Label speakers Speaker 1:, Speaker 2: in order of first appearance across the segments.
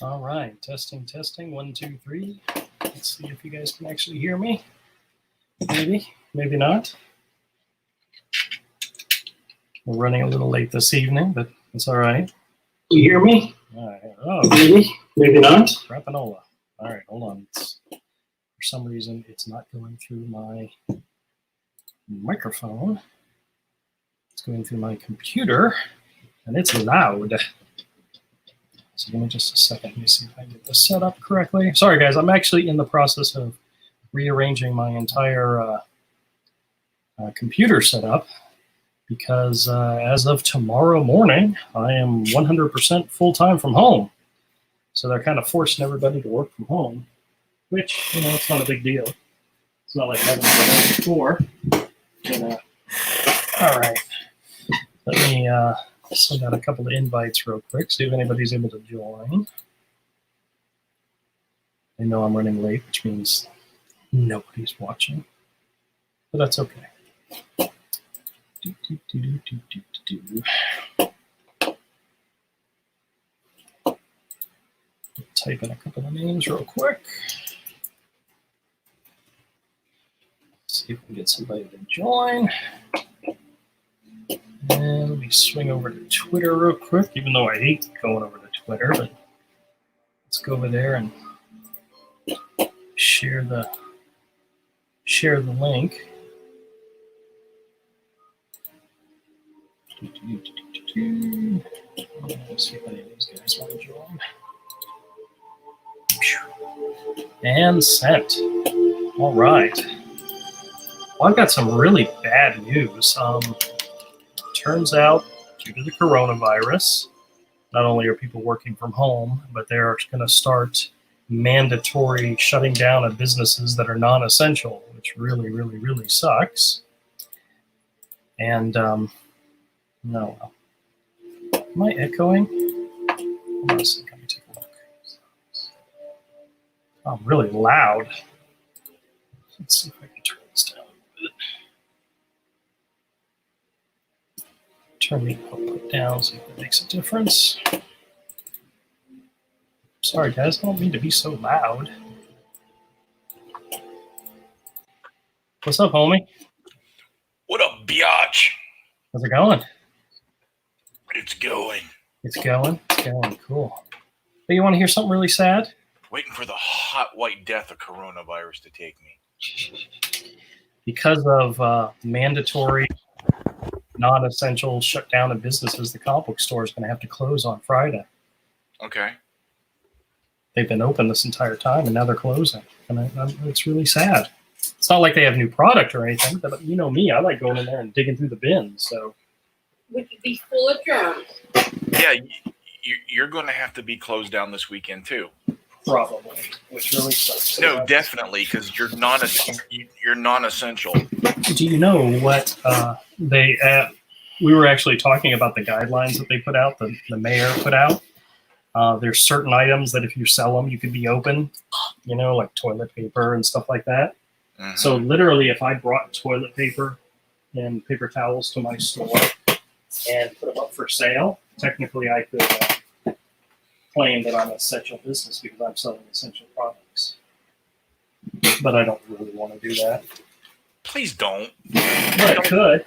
Speaker 1: All right, testing, 1, 2, 3. Let's see if you guys can actually hear me. Maybe not. We're running a little late this evening, but it's all right. You hear me? All right. Oh, maybe not. Rapanola. All right, hold on. For some reason, it's not going through my microphone. It's going through my computer, and it's loud. So give me just a second. Let me see if I can get this set up correctly. Sorry, guys. I'm actually in the process of rearranging my entire computer setup because as of tomorrow morning, I am 100% full-time from home. So they're kind of forcing everybody to work from home, which, it's not a big deal. It's not like having done it before. But, all right. Let me send out a couple of invites real quick, see if anybody's able to join. I know I'm running late, which means nobody's watching, but that's okay. Type in a couple of names real quick. See if we can get somebody to join. And let me swing over to Twitter real quick, even though I hate going over to Twitter, but let's go over there and share the link. Let's see if any of these guys want to join. And sent. All right. Well, I've got some really bad news. Turns out, due to the coronavirus, not only are people working from home, but they're going to start mandatory shutting down of businesses that are non-essential, which really, really, really sucks. And, no. Am I echoing? Hold on a second, let me take a look. Oh, I'm really loud. Let's see if I can turn this down a bit. Turn the output down, see if that makes a difference. Sorry, guys, I don't mean to be so loud. What's up, homie?
Speaker 2: What up, biatch?
Speaker 1: How's it going?
Speaker 2: It's going.
Speaker 1: It's going? It's going, cool. But you want to hear something really sad?
Speaker 2: Waiting for the hot white death of coronavirus to take me.
Speaker 1: Because of mandatory non-essential shutdown of businesses, the comic book store is going to have to close on Friday.
Speaker 2: Okay.
Speaker 1: They've been open this entire time, and now they're closing. And it's really sad. It's not like they have new product or anything, but you know me, I like going in there and digging through the bins. So,
Speaker 3: would you be full of germs?
Speaker 2: Yeah, you're going to have to be closed down this weekend too.
Speaker 1: Probably, which really sucks.
Speaker 2: No, definitely, because you're non-essential.
Speaker 1: Do you know what we were actually talking about the guidelines that they put out, the mayor put out. There's certain items that if you sell them, you could be open, like toilet paper and stuff like that. Mm-hmm. So literally, if I brought toilet paper and paper towels to my store and put them up for sale, technically I could claim that I'm an essential business because I'm selling essential products. But I don't really want to do that.
Speaker 2: Please don't.
Speaker 1: But I could.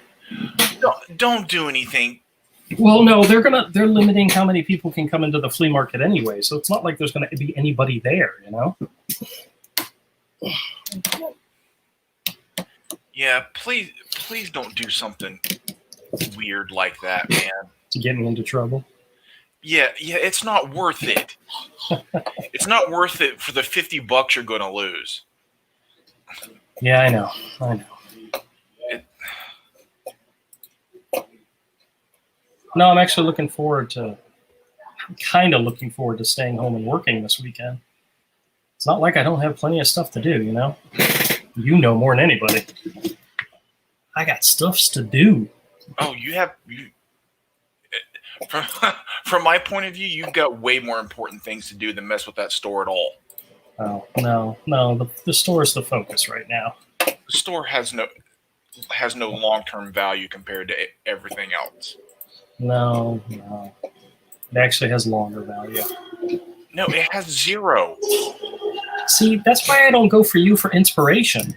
Speaker 2: Don't do anything.
Speaker 1: Well, no, they're limiting how many people can come into the flea market anyway, so it's not like there's going to be anybody there,
Speaker 2: Yeah, please don't do something weird like that, man.
Speaker 1: To get me into trouble.
Speaker 2: Yeah, it's not worth it. It's not worth it for the $50 you're going to lose.
Speaker 1: Yeah, I know. No, I'm actually looking forward to staying home and working this weekend. It's not like I don't have plenty of stuff to do, You know more than anybody. I got stuffs to do.
Speaker 2: Oh, from my point of view, you've got way more important things to do than mess with that store at all.
Speaker 1: Oh, no, the store is the focus right now.
Speaker 2: The store has no long-term value compared to everything else.
Speaker 1: No. It actually has longer value.
Speaker 2: No, it has 0.
Speaker 1: See, that's why I don't go for you for inspiration.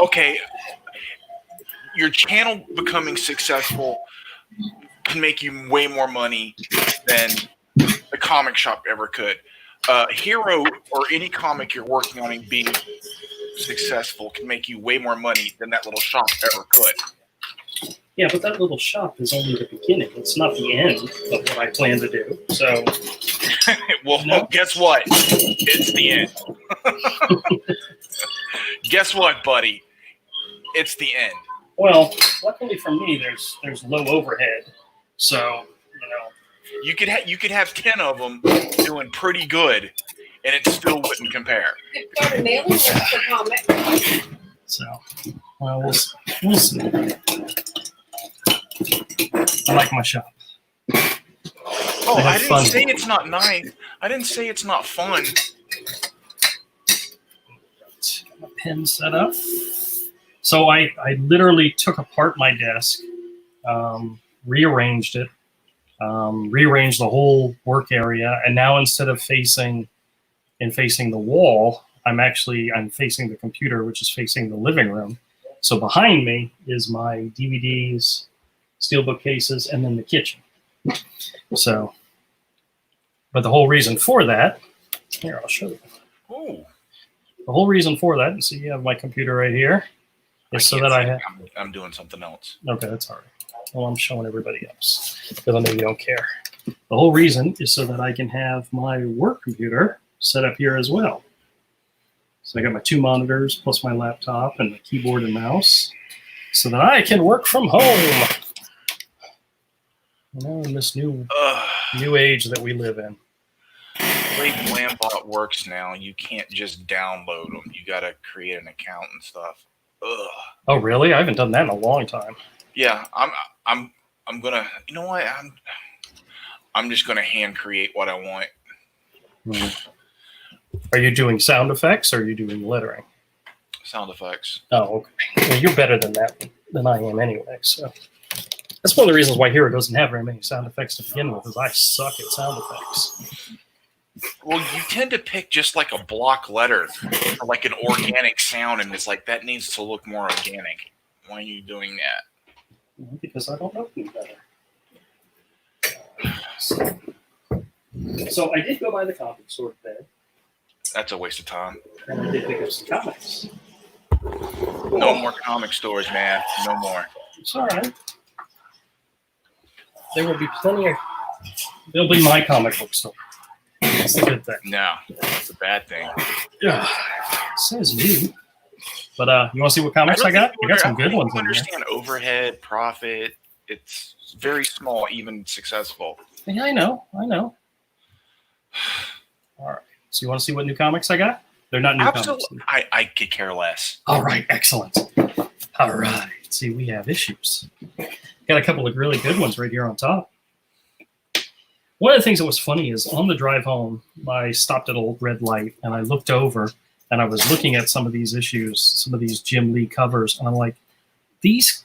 Speaker 2: Okay, your channel becoming successful can make you way more money than the comic shop ever could. Hero or any comic you're working on and being successful can make you way more money than that little shop ever could.
Speaker 1: Yeah, but that little shop is only the beginning. It's not the end of what I plan to do. So,
Speaker 2: Well,
Speaker 1: No.
Speaker 2: guess what? It's the end. Guess what, buddy? It's the end.
Speaker 1: well, luckily for me, there's low overhead. So,
Speaker 2: You could have 10 of them doing pretty good, and it still wouldn't compare.
Speaker 3: You've got a mailing list for comics.
Speaker 1: so, well, we'll see. I like my shop.
Speaker 2: Oh,
Speaker 1: I have
Speaker 2: I didn't
Speaker 1: fun.
Speaker 2: say it's not nice. I didn't say it's not fun.
Speaker 1: Got my pen set up. So I literally took apart my desk, rearranged it, rearranged the whole work area, and now instead of facing the wall, I'm facing the computer, which is facing the living room. So behind me is my DVDs, steel bookcases, and then the kitchen. So, but the whole reason for that, here, I'll show you.
Speaker 2: Ooh,
Speaker 1: The whole reason for that, and so you have my computer right here, is so that I have.
Speaker 2: I'm doing something else.
Speaker 1: Okay, that's all right. Well, I'm showing everybody else because I know you don't care. The whole reason is so that I can have my work computer set up here as well. So I got my 2 monitors plus my laptop and the keyboard and mouse so that I can work from home. You know, in this new age that we live in.
Speaker 2: The way Blambot works now, you can't just download them. You got to create an account and stuff. Ugh.
Speaker 1: Oh, really? I haven't done that in a long time.
Speaker 2: Yeah, I'm gonna. You know what? I'm just gonna hand create what I want.
Speaker 1: Hmm. Are you doing sound effects or are you doing lettering?
Speaker 2: Sound effects.
Speaker 1: Oh, okay. Well, you're better than that than I am anyway. So that's one of the reasons why Hero doesn't have very many sound effects to begin with, is I suck at sound effects.
Speaker 2: Well, you tend to pick just like a block letter or like an organic sound, and it's like that needs to look more organic. Why are you doing that?
Speaker 1: Because I don't know any better. So I did go by the comic store today,
Speaker 2: That's a waste of time.
Speaker 1: and I did pick up some comics.
Speaker 2: No more comic stores, man. No more.
Speaker 1: It's all right. There will be plenty of. There'll be my comic book store. That's the good thing.
Speaker 2: No, it's a bad thing.
Speaker 1: Yeah, says you. But you want to see what comics I got? I got some good ones
Speaker 2: I
Speaker 1: in here.
Speaker 2: understand overhead, profit. It's very small, even successful.
Speaker 1: Yeah, I know. All right. So you want to see what new comics I got? They're not new
Speaker 2: Absolutely.
Speaker 1: comics.
Speaker 2: I could care less.
Speaker 1: All right, excellent. All right. See, we have issues. Got a couple of really good ones right here on top. One of the things that was funny is on the drive home, I stopped at Old Red Light and I looked over and I was looking at some of these issues, some of these Jim Lee covers, and I'm like, these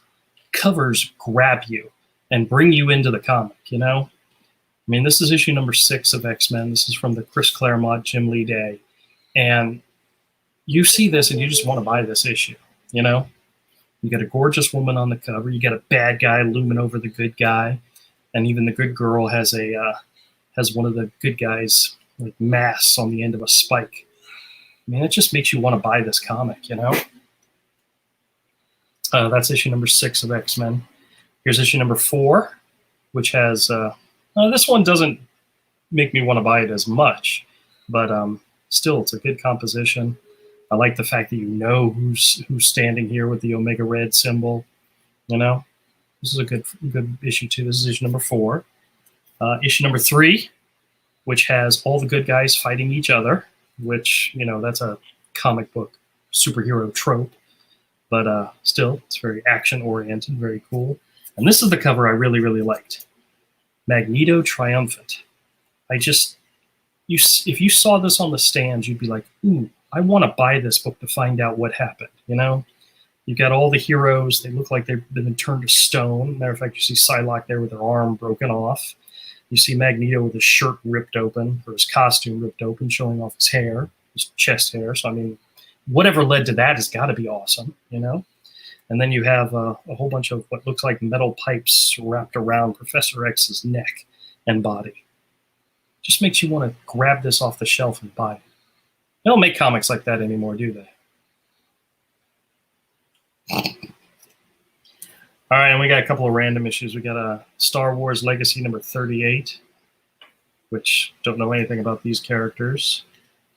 Speaker 1: covers grab you and bring you into the comic, you know? I mean, this is issue number 6 of X-Men. This is from the Chris Claremont Jim Lee day. And you see this and you just want to buy this issue, you know? You got a gorgeous woman on the cover. You got a bad guy looming over the good guy. And even the good girl has one of the good guys' like masks on the end of a spike. I mean, it just makes you want to buy this comic, you know? That's issue number 6 of X-Men. Here's issue number 4, which has... this one doesn't make me want to buy it as much, but still, it's a good composition. I like the fact that you know who's standing here with the Omega Red symbol. You know, this is a good issue too. This is issue number 4. Issue number 3, which has all the good guys fighting each other, which, you know, that's a comic book superhero trope, but still, it's very action oriented, very cool. And this is the cover I really, really liked. Magneto Triumphant. If you saw this on the stands, you'd be like, ooh, I want to buy this book to find out what happened, you know? You've got all the heroes. They look like they've been turned to stone. Matter of fact, you see Psylocke there with her arm broken off. You see Magneto with his shirt ripped open, or his costume ripped open, showing off his hair, his chest hair. So, I mean, whatever led to that has got to be awesome, you know? And then you have a whole bunch of what looks like metal pipes wrapped around Professor X's neck and body. Just makes you want to grab this off the shelf and buy it. They don't make comics like that anymore, do they? All right, and we got a couple of random issues. We got a Star Wars Legacy number 38, which don't know anything about these characters.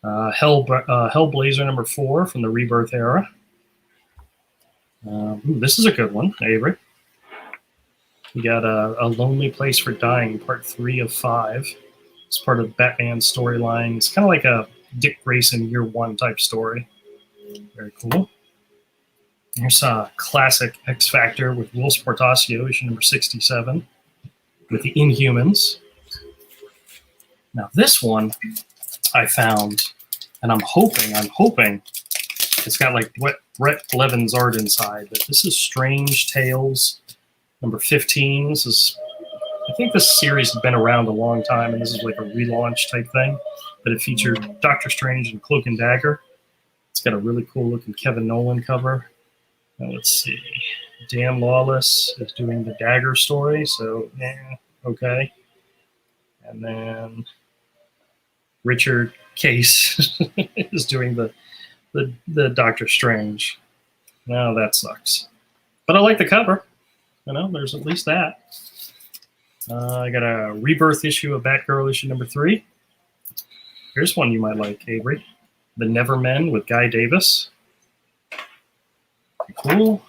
Speaker 1: Hellblazer number 4 from the Rebirth era. This is a good one, Avery. We got a Lonely Place for Dying, part 3 of 5. It's part of Batman's storyline. It's kind of like a Dick Grayson Year 1 type story. Very cool. Here's a classic X Factor with Will Portacio, issue number 67, with the Inhumans. Now this one I found, and I'm hoping it's got like Brett Levin's art inside, but this is Strange Tales number 15. I think this series has been around a long time, and this is like a relaunch type thing, but it featured Doctor Strange and Cloak and Dagger. It's got a really cool looking Kevin Nolan cover. Now let's see. Dan Lawless is doing the Dagger story, so okay. And then Richard Case is doing the Doctor Strange. Now that sucks. But I like the cover. You know, there's at least that. I got a Rebirth issue of Batgirl issue number 3. Here's one you might like, Avery. The Nevermen with Guy Davis. Cool.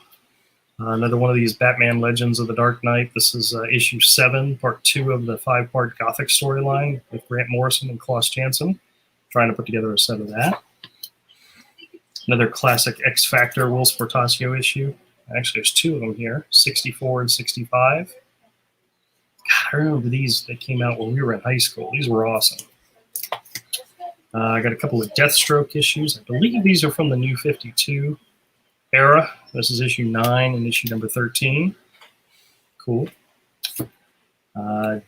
Speaker 1: Another one of these Batman Legends of the Dark Knight. This is issue 7, part 2 of the 5-part Gothic storyline with Grant Morrison and Klaus Janson. Trying to put together a set of that. Another classic X Factor Will Portacio issue. Actually, there's 2 of them here, 64 and 65. God, I remember these that came out when we were in high school. These were awesome. I got a couple of Deathstroke issues. I believe these are from the New 52 era. This is issue 9 and issue number 13. Cool.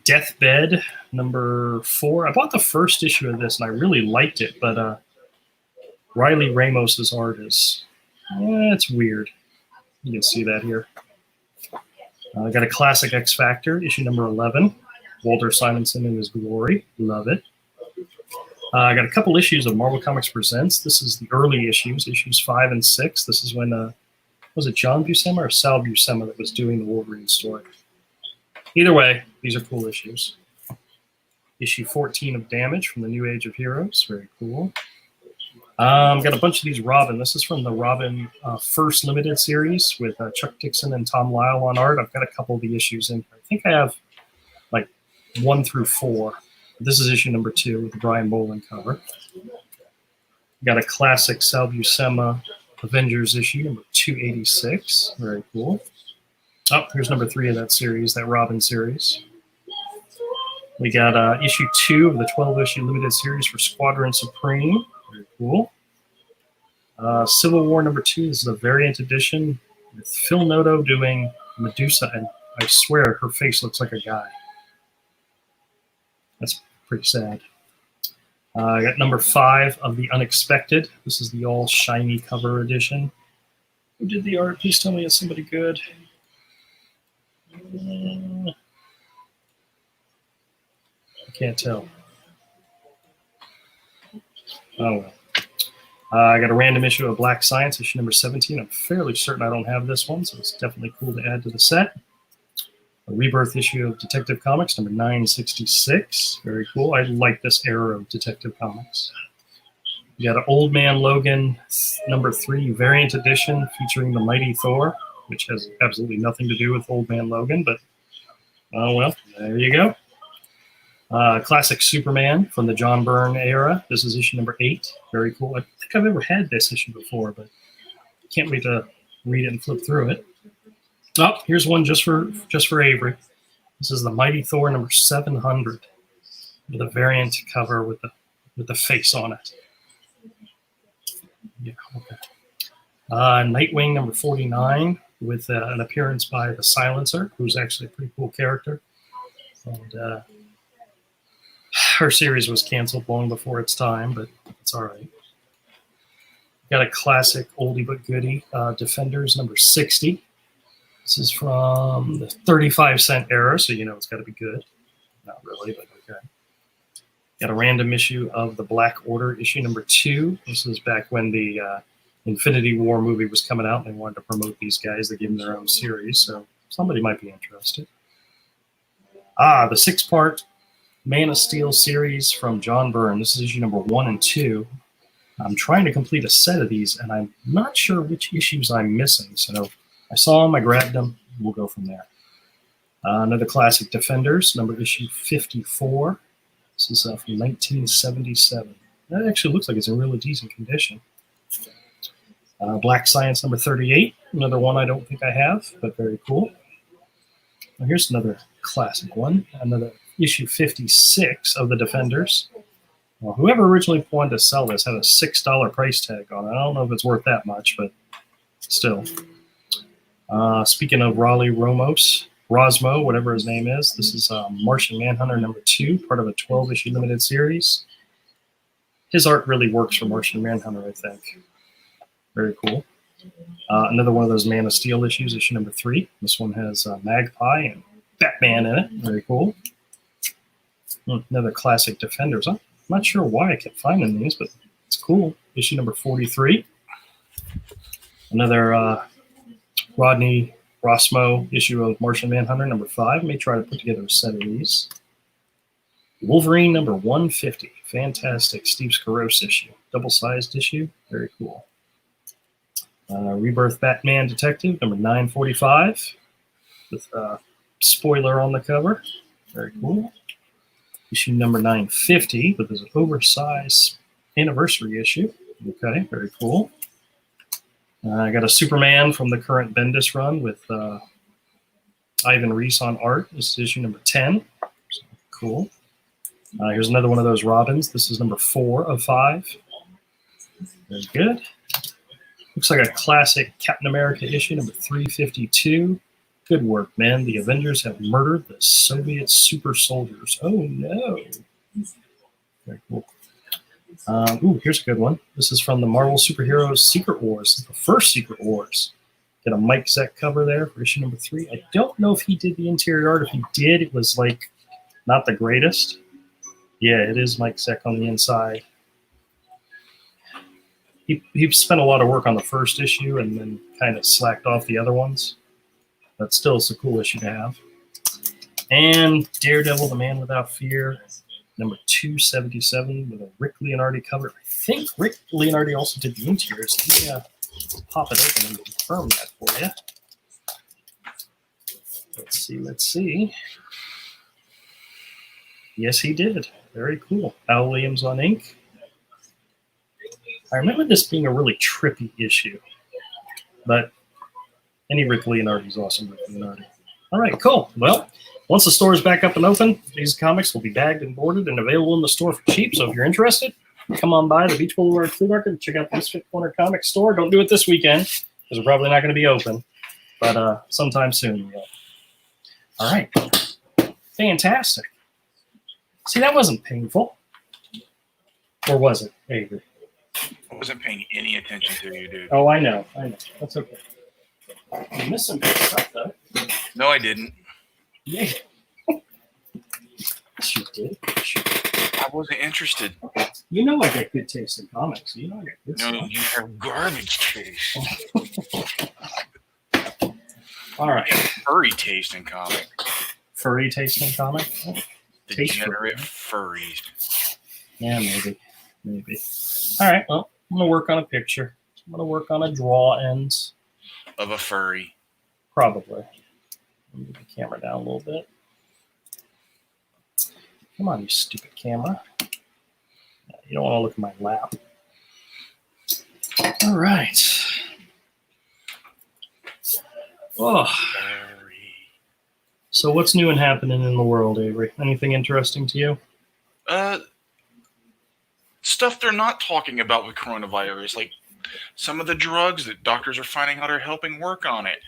Speaker 1: Deathbed number 4. I bought the first issue of this and I really liked it, but Riley Ramos's art is it's weird. You can see that here. I got a classic X Factor issue number 11. Walter Simonson in his glory. Love it. I got a couple issues of Marvel Comics Presents. This is the early issues, issues 5 and 6. This is when, was it John Buscema or Sal Buscema that was doing the Wolverine story? Either way, these are cool issues. Issue 14 of Damage from the New Age of Heroes. Very cool. Got a bunch of these Robin. This is from the Robin first limited series with Chuck Dixon and Tom Lyle on art. I've got a couple of the issues in here. I think I have like 1 through 4. This is issue number 2 with the Brian Boland cover. Got a classic Sal Buscema Avengers issue, number 286. Very cool. Oh, here's number 3 of that series, that Robin series. We got issue 2 of the 12-issue limited series for Squadron Supreme. Very cool. Civil War number 2. This is a variant edition with Phil Noto doing Medusa, and I swear her face looks like a guy. That's pretty sad. I got number 5 of The Unexpected. This is the all shiny cover edition. Who did the art? Please tell me it's somebody good. I can't tell. Oh well. I got a random issue of Black Science, issue number 17. I'm fairly certain I don't have this one, so it's definitely cool to add to the set. A Rebirth issue of Detective Comics, number 966. Very cool. I like this era of Detective Comics. You got an Old Man Logan, number 3, variant edition featuring the Mighty Thor, which has absolutely nothing to do with Old Man Logan, but oh well, there you go. Classic Superman from the John Byrne era. This is issue number 8. Very cool. I don't think I've ever had this issue before, but can't wait to read it and flip through it. Oh, here's one just for Avery. This is the Mighty Thor number 700 with a variant cover with the face on it. Yeah, okay. Nightwing number 49 with an appearance by the Silencer, who's actually a pretty cool character. And her series was canceled long before its time, but it's all right. Got a classic oldie but goodie, Defenders number 60. This is from the 35-cent era, so you know it's got to be good. Not really, but okay. Got a random issue of the Black Order, issue number 2. This is back when the Infinity War movie was coming out, and they wanted to promote these guys. They gave them their own series, so somebody might be interested. The 6-part Man of Steel series from John Byrne. This is issue number 1 and 2. I'm trying to complete a set of these, and I'm not sure which issues I'm missing. So I saw them, I grabbed them. We'll go from there. Another classic, Defenders, issue 54. This is from 1977. That actually looks like it's in really decent condition. Black Science number 38. Another one I don't think I have, but very cool. Now here's another classic one. Another issue 56 of the Defenders. Well, whoever originally wanted to sell this had a $6 price tag on it. I don't know if it's worth that much, but still. Speaking of Raleigh Rosmo, whatever his name is, this is Martian Manhunter number 2, part of a 12-issue limited series. His art really works for Martian Manhunter, I think. Very cool. Another one of those Man of Steel issues, issue number 3. This one has Magpie and Batman in it. Very cool. Another classic Defenders. I'm not sure why I kept finding these, but it's cool. Issue number 43. Another Rodney Rosmo issue of Martian Manhunter number 5. May try to put together a set of these. Wolverine number 150. Fantastic Steve Skaros issue. Double-sized issue. Very cool. Rebirth Batman Detective number 945 with spoiler on the cover. Very cool. Issue number 950 with this oversized anniversary issue. Okay, very cool. I got a Superman from the current Bendis run with Ivan Reis on art. This is issue number 10. So, cool. Here's another one of those Robins. This is number 4 of 5. Very good. Looks like a classic Captain America issue, number 352. Good work, man. The Avengers have murdered the Soviet super soldiers. Oh, no. Very cool. Here's a good one. This is from the Marvel Superheroes Secret Wars, the first Secret Wars. Got a Mike Zeck cover there for issue number 3. I don't know if he did the interior art. If he did, it was like not the greatest. Yeah, it is Mike Zeck on the inside. He spent a lot of work on the first issue and then kind of slacked off the other ones. But still, it's a cool issue to have. And Daredevil, the Man Without Fear, number 277 with a Rick Leonardi cover. I think Rick Leonardi also did the interiors. Let me pop it open and confirm that for you. Let's see. Yes, he did. Very cool. Al Williams on ink. I remember this being a really trippy issue, but any Rick Leonardi is awesome. Rick Leonardi. All right, cool. Well, once the store is back up and open, these comics will be bagged and boarded and available in the store for cheap. So if you're interested, come on by the Beach Boulevard Flea Market and check out the Misfit Corner Comics store. Don't do it this weekend because we're probably not going to be open, but sometime soon. Yeah. All right. Fantastic. See, that wasn't painful. Or was it, Avery?
Speaker 2: I wasn't paying any attention to you, dude.
Speaker 1: Oh, I know. That's okay. You missed some good stuff, though.
Speaker 2: No, I didn't.
Speaker 1: Yeah. Yes, you did.
Speaker 2: I wasn't interested.
Speaker 1: You know I get good taste in comics. You know I get good
Speaker 2: No,
Speaker 1: stuff.
Speaker 2: you have garbage taste.
Speaker 1: All right.
Speaker 2: Furry taste in comics.
Speaker 1: Furry taste in comics?
Speaker 2: Degenerate furries.
Speaker 1: Yeah, maybe. All right, well, I'm going to work on a picture. I'm going to work on a draw end.
Speaker 2: Of a furry.
Speaker 1: Probably. Move the camera down a little bit. Come on, you stupid camera. You don't want to look at my lap. All right. Oh. So what's new and happening in the world, Avery? Anything interesting to you?
Speaker 2: Stuff they're not talking about with coronavirus, like some of the drugs that doctors are finding out are helping work on it.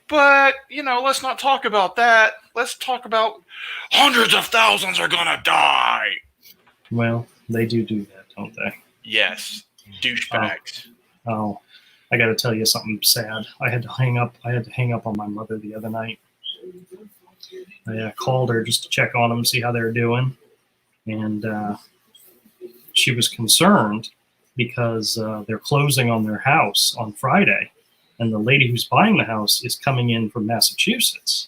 Speaker 2: But, let's not talk about that. Let's talk about hundreds of thousands are gonna die.
Speaker 1: Well, they do that, don't they?
Speaker 2: Yes, douchebags.
Speaker 1: Oh, I got to tell you something sad. I had to hang up on my mother the other night. I called her just to check on them, see how they were doing, and she was concerned because they're closing on their house on Friday, and the lady who's buying the house is coming in from Massachusetts,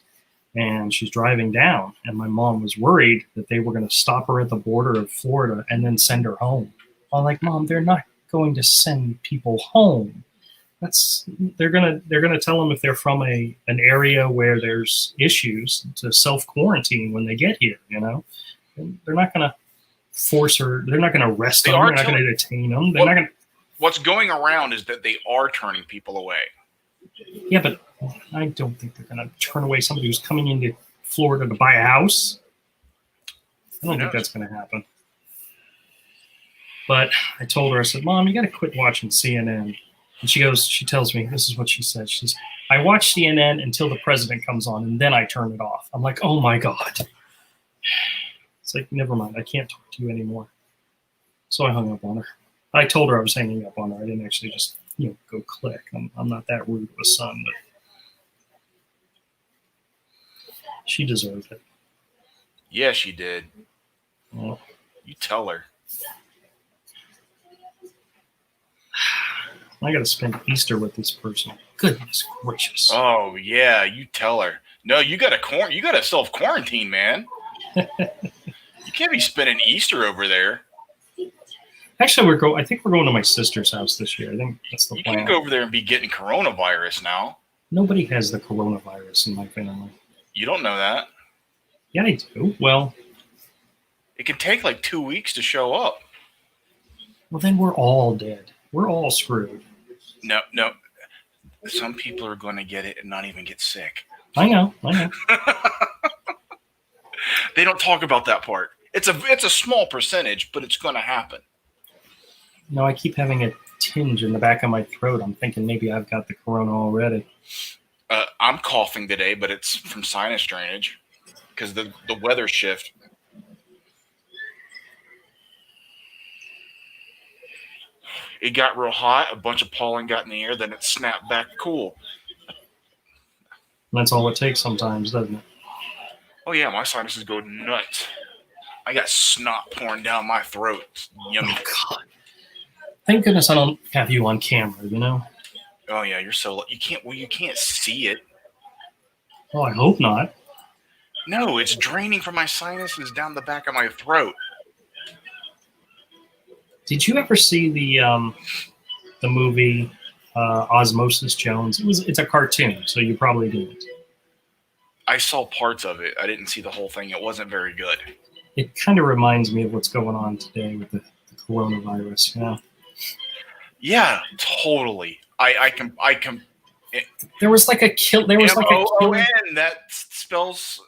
Speaker 1: and she's driving down, and my mom was worried that they were going to stop her at the border of Florida and then send her home. I'm like, Mom, they're not going to send people home. They're gonna tell them if they're from an area where there's issues to self quarantine when they get here. They're not gonna force her. They're not gonna arrest them. They're not gonna detain them. They're not gonna.
Speaker 2: What's going around is that they are turning people away.
Speaker 1: Yeah, but I don't think they're gonna turn away somebody who's coming into Florida to buy a house. I don't think that's gonna happen. But I told her, I said, Mom, you got to quit watching CNN. And she tells me, this is what she said. She's, I watch CNN until the president comes on, and then I turn it off. I'm like, oh my God. It's like, never mind. I can't talk to you anymore. So I hung up on her. I told her I was hanging up on her. I didn't actually just, go click. I'm not that rude of a son, but she deserved it.
Speaker 2: Yeah, she did.
Speaker 1: Well,
Speaker 2: you tell her.
Speaker 1: I got to spend Easter with this person. Goodness gracious.
Speaker 2: Oh yeah, you tell her. No, you got to self quarantine, man. You can't be spending Easter over there.
Speaker 1: Actually, I think we're going to my sister's house this year. I think that's the plan.
Speaker 2: You can't go over there and be getting coronavirus now.
Speaker 1: Nobody has the coronavirus in my family.
Speaker 2: You don't know that.
Speaker 1: Yeah, I do. Well,
Speaker 2: it can take like 2 weeks to show up.
Speaker 1: Well, then we're all dead. We're all screwed.
Speaker 2: No. Some people are going to get it and not even get sick.
Speaker 1: I know.
Speaker 2: They don't talk about that part. It's a small percentage, but it's going to happen.
Speaker 1: No, I keep having a tinge in the back of my throat. I'm thinking maybe I've got the corona already.
Speaker 2: I'm coughing today, but it's from sinus drainage because the weather shift. It got real hot. A bunch of pollen got in the air. Then it snapped back cool.
Speaker 1: And that's all it takes sometimes, doesn't it?
Speaker 2: Oh, yeah. My sinuses go nuts. I got snot pouring down my throat. It's yummy.
Speaker 1: Oh, God. Thank goodness I don't have you on camera,
Speaker 2: Oh, yeah. You're so... You can't see it.
Speaker 1: Oh, I hope not.
Speaker 2: No, it's draining from my sinuses down the back of my throat.
Speaker 1: Did you ever see the movie Osmosis Jones? It's a cartoon, so you probably didn't.
Speaker 2: I saw parts of it. I didn't see the whole thing. It wasn't very good.
Speaker 1: It kind of reminds me of what's going on today with the coronavirus.
Speaker 2: Yeah, totally. I can.
Speaker 1: There was like a kill. There was like a killer.
Speaker 2: That spells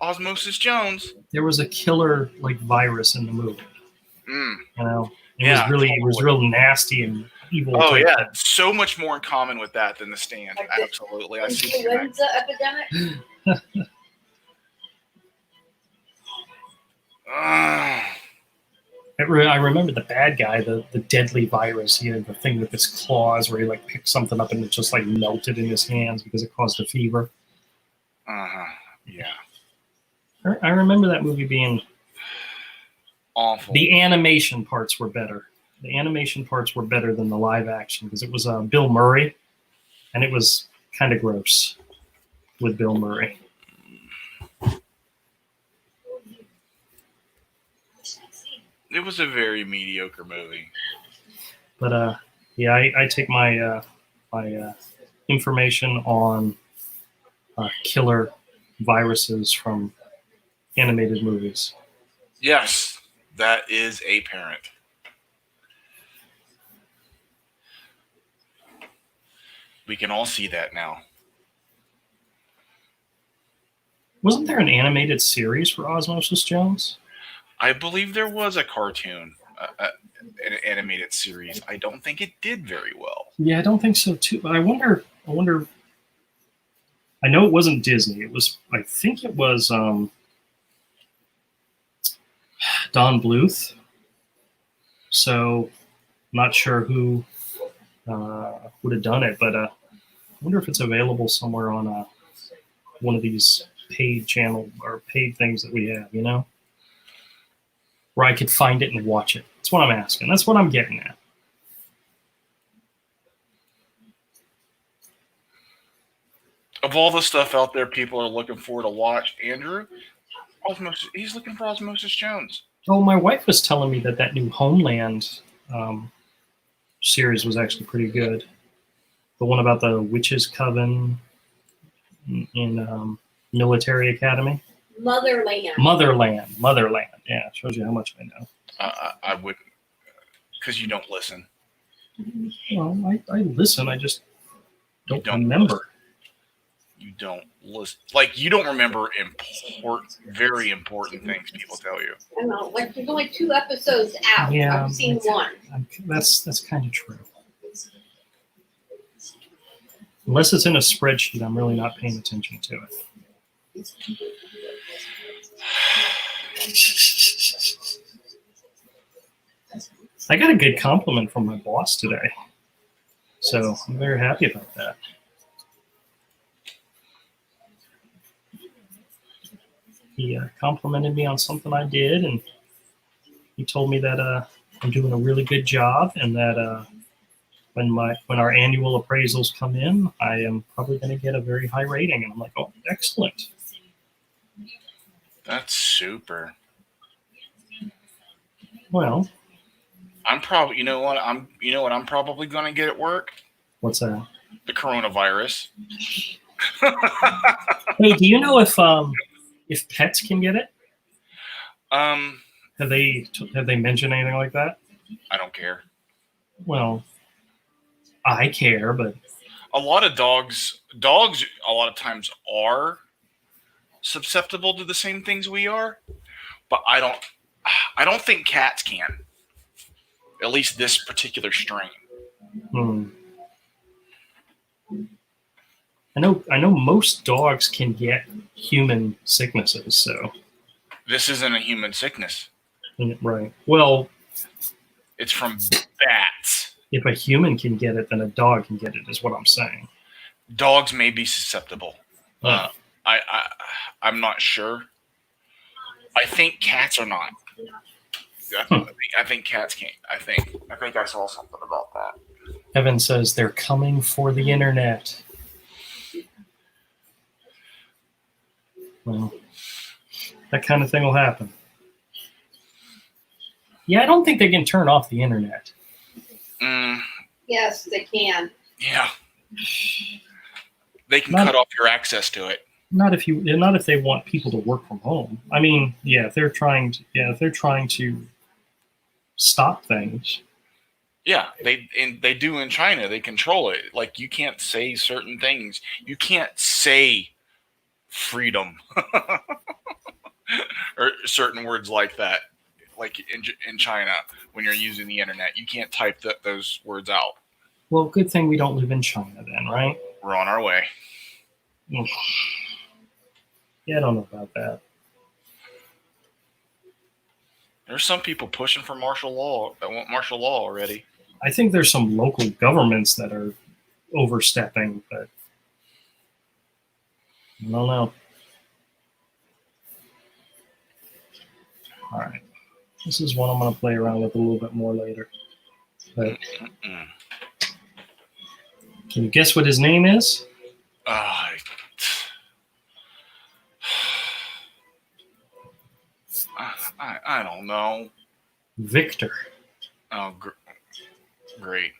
Speaker 2: Osmosis Jones.
Speaker 1: There was a killer virus in the movie. It was real nasty and evil.
Speaker 2: Oh yeah, so much more in common with that than The Stand. Absolutely, I see.
Speaker 3: Influenza epidemic.
Speaker 1: I remember the bad guy, the deadly virus. He had the thing with his claws where he picked something up and it just melted in his hands because it caused a fever.
Speaker 2: Yeah.
Speaker 1: I remember that movie being
Speaker 2: awful.
Speaker 1: The animation parts were better. The animation parts were better than the live action because it was Bill Murray, and it was kind of gross with Bill Murray.
Speaker 2: It was a very mediocre movie.
Speaker 1: But I take my my information on killer viruses from animated movies.
Speaker 2: Yes, that is apparent. We can all see that now.
Speaker 1: Wasn't there an animated series for Osmosis Jones?
Speaker 2: I believe there was a cartoon, an animated series. I don't think it did very well.
Speaker 1: Yeah, I don't think so too. But I wonder. I know it wasn't Disney. I think it was Don Bluth. So, not sure who would have done it, but I wonder if it's available somewhere on one of these paid channel or paid things that we have, you know, where I could find it and watch it. That's what I'm asking. That's what I'm getting at.
Speaker 2: Of all the stuff out there people are looking for to watch, Andrew, he's looking for Osmosis Jones.
Speaker 1: Oh, my wife was telling me that new Homeland series was actually pretty good. The one about the witches' coven in military academy.
Speaker 3: Motherland.
Speaker 1: Motherland. Yeah, it shows you how much I know.
Speaker 2: I wouldn't, because you don't listen.
Speaker 1: Well, I listen. I just don't
Speaker 2: don't
Speaker 1: remember.
Speaker 2: You don't listen. Like, you don't remember very important things people tell you.
Speaker 3: I don't know. Like, there's only 2 episodes out.
Speaker 1: Yeah,
Speaker 3: I've seen one.
Speaker 1: That's kind of true. Unless it's in a spreadsheet, I'm really not paying attention to it. I got a good compliment from my boss today, so I'm very happy about that. He complimented me on something I did, and he told me that I'm doing a really good job, and that when our annual appraisals come in, I am probably going to get a very high rating. And I'm like, oh, excellent.
Speaker 2: That's super.
Speaker 1: Well,
Speaker 2: I'm probably, you know what I'm probably going to get at work?
Speaker 1: what's that?
Speaker 2: The coronavirus.
Speaker 1: Hey, do you know if pets can get it? Have they mentioned anything like that?
Speaker 2: I don't care.
Speaker 1: Well, I care, but
Speaker 2: A lot of dogs a lot of times are susceptible to the same things we are, but I don't think cats can. At least this particular strain.
Speaker 1: I know most dogs can get human sicknesses, so
Speaker 2: This isn't a human sickness.
Speaker 1: right. Well,
Speaker 2: It's from bats.
Speaker 1: if a human can get it, then a dog can get it, is what I'm saying.
Speaker 2: Dogs may be susceptible.
Speaker 1: Oh.
Speaker 2: I'm not sure. I think cats are not. I think cats can't. I think I saw something about that.
Speaker 1: Evan says they're coming for the internet. Well, that kind of thing will happen. Yeah, I don't think they can turn off the internet.
Speaker 3: Yes, they can.
Speaker 2: Yeah. They can
Speaker 1: Not-
Speaker 2: cut off your access to it.
Speaker 1: Not if they want people to work from home. I mean, yeah, if they're trying to stop things.
Speaker 2: Yeah, they do in China. They control it. Like, you can't say certain things. You can't say freedom or certain words like that. Like in China, when you're using the internet, you can't type those words out.
Speaker 1: Well, good thing we don't live in China then, right?
Speaker 2: We're on our way.
Speaker 1: Yeah, I don't know about that.
Speaker 2: There's some people pushing for martial law that want martial law already.
Speaker 1: I think there's some local governments that are overstepping, but I don't know. All right. This is one I'm going to play around with a little bit more later. But can you guess what his name is?
Speaker 2: I don't know.
Speaker 1: Victor.
Speaker 2: Oh, great.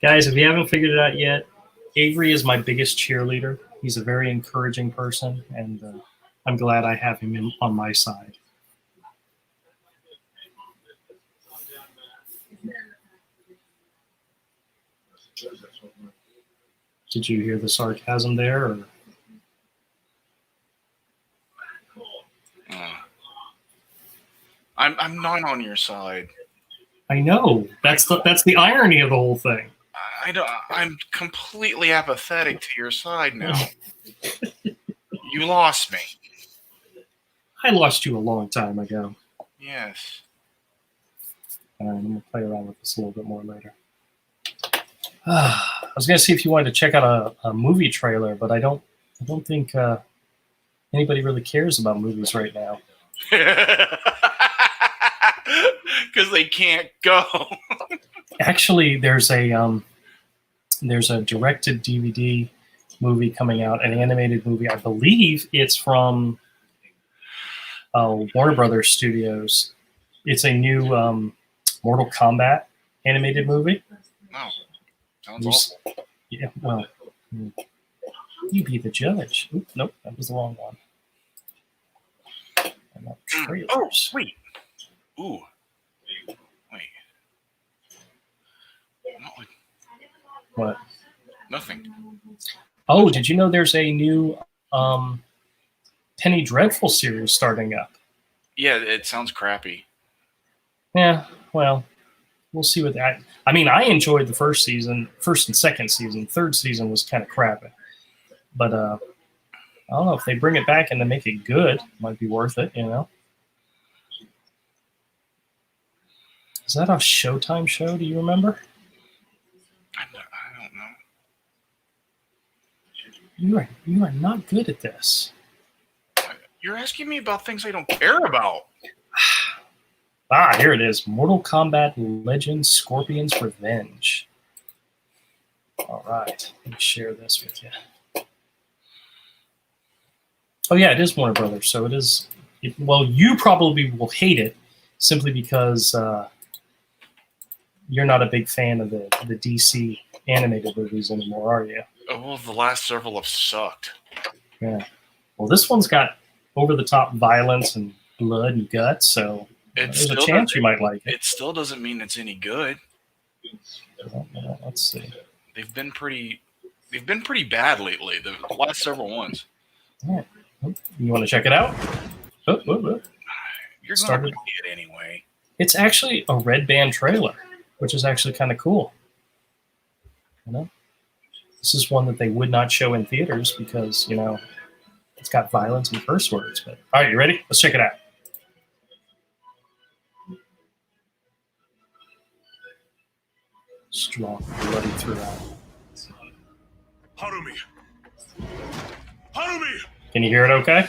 Speaker 1: Guys, if you haven't figured it out yet, Avery is my biggest cheerleader. He's a very encouraging person, and I'm glad I have him on my side. Did you hear the sarcasm there? Or?
Speaker 2: I'm not on your side.
Speaker 1: I know. That's the irony of the whole thing.
Speaker 2: I'm completely apathetic to your side now. You lost me.
Speaker 1: I lost you a long time ago.
Speaker 2: Yes.
Speaker 1: I'm going to play around with this a little bit more later. I was going to see if you wanted to check out a movie trailer, but I don't think anybody really cares about movies right now.
Speaker 2: Because they can't go.
Speaker 1: Actually, there's a directed DVD movie coming out, an animated movie. I believe it's from Warner Brothers Studios. It's a new Mortal Kombat animated movie.
Speaker 2: Wow. Sounds awful.
Speaker 1: Yeah, well, you be the judge. Oop, nope, that was the wrong one.
Speaker 2: Oh, wait. Ooh. Wait.
Speaker 1: What?
Speaker 2: Nothing.
Speaker 1: Oh, did you know there's a new Penny Dreadful series starting up?
Speaker 2: Yeah, it sounds crappy.
Speaker 1: Yeah, well, we'll see what that. I mean, I enjoyed the first and second season. Third season was kind of crappy, but I don't know if they bring it back and they make it good. Might be worth it, you know. Is that a Showtime show? Do you remember?
Speaker 2: I don't know.
Speaker 1: You are not good at this.
Speaker 2: You're asking me about things I don't care about.
Speaker 1: Ah, here it is. Mortal Kombat Legends Scorpion's Revenge. All right. Let me share this with you. Oh, yeah, it is Warner Brothers. So it is. Well, you probably will hate it simply because you're not a big fan of the DC animated movies anymore, are you?
Speaker 2: Oh, well, the last several have sucked.
Speaker 1: Yeah. Well, this one's got over-the-top violence and blood and guts, so there's a chance you might like it.
Speaker 2: It still doesn't mean it's any good.
Speaker 1: Well, let's see.
Speaker 2: They've been pretty bad lately. The last several ones.
Speaker 1: All right. You want to check it out? Oh.
Speaker 2: You're going to
Speaker 1: Started.
Speaker 2: see it anyway.
Speaker 1: It's actually a Red Band trailer, which is actually kind of cool. You know, this is one that they would not show in theaters because, you know, it's got violence and curse words. But all right, you ready? Let's check it out. Strong, bloody throughout.
Speaker 4: Harumi! Harumi!
Speaker 1: Can you hear it okay?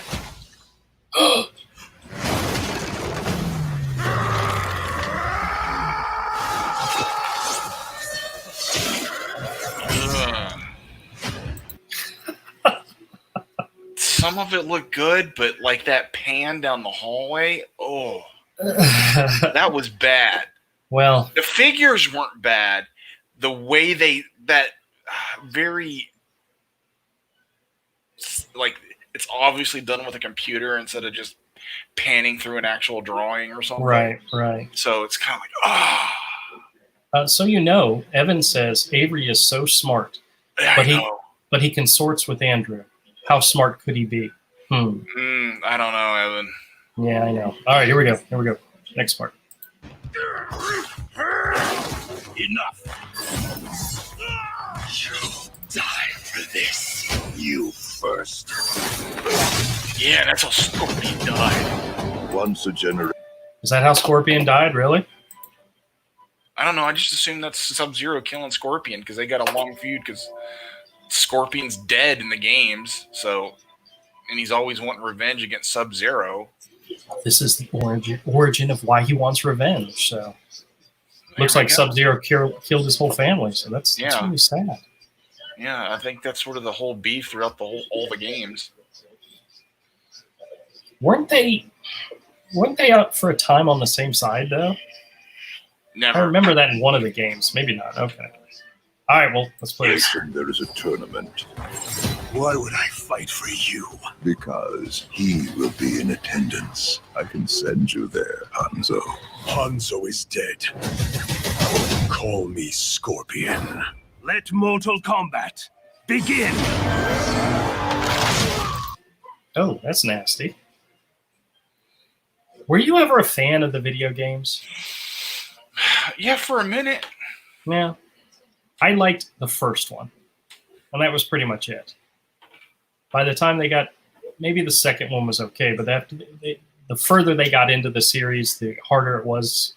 Speaker 2: Some of it looked good, but like that pan down the hallway, oh, that was bad.
Speaker 1: Well,
Speaker 2: The figures weren't bad. The way very like it's obviously done with a computer instead of just panning through an actual drawing or something.
Speaker 1: right.
Speaker 2: So it's kind of like,
Speaker 1: So you know, Evan says Avery is so smart,
Speaker 2: I know.
Speaker 1: but he consorts with Andrew. How smart could he be?
Speaker 2: I don't know, Evan.
Speaker 1: Yeah, I know. All right, here we go. Next part.
Speaker 4: Enough! You'll die for this. You first.
Speaker 2: Yeah, that's how Scorpion died.
Speaker 4: Once a generation.
Speaker 1: Is that how Scorpion died, really?
Speaker 2: I don't know. I just assumed that's Sub-Zero killing Scorpion because they got a long feud because Scorpion's dead in the games. So, and he's always wanting revenge against Sub-Zero.
Speaker 1: This is the origin of why he wants revenge. So, looks
Speaker 2: There we
Speaker 1: like
Speaker 2: go.
Speaker 1: Sub-Zero killed his whole family. So that's really sad.
Speaker 2: Yeah, I think that's sort of the whole beef throughout all the games.
Speaker 1: Weren't they out for a time on the same side though?
Speaker 2: Never.
Speaker 1: I remember that in one of the games. Maybe not. Okay. All right. Well, let's play this.
Speaker 4: There is a tournament. Why would I fight for you? Because he will be in attendance. I can send you there, Hanzo. Hanzo is dead. Call me Scorpion. Let Mortal Kombat begin!
Speaker 1: Oh, that's nasty. Were you ever a fan of the video games?
Speaker 2: Yeah, for a minute.
Speaker 1: Yeah. I liked the first one. And that was pretty much it. By the time they got maybe the second one was okay, but the further they got into the series, the harder it was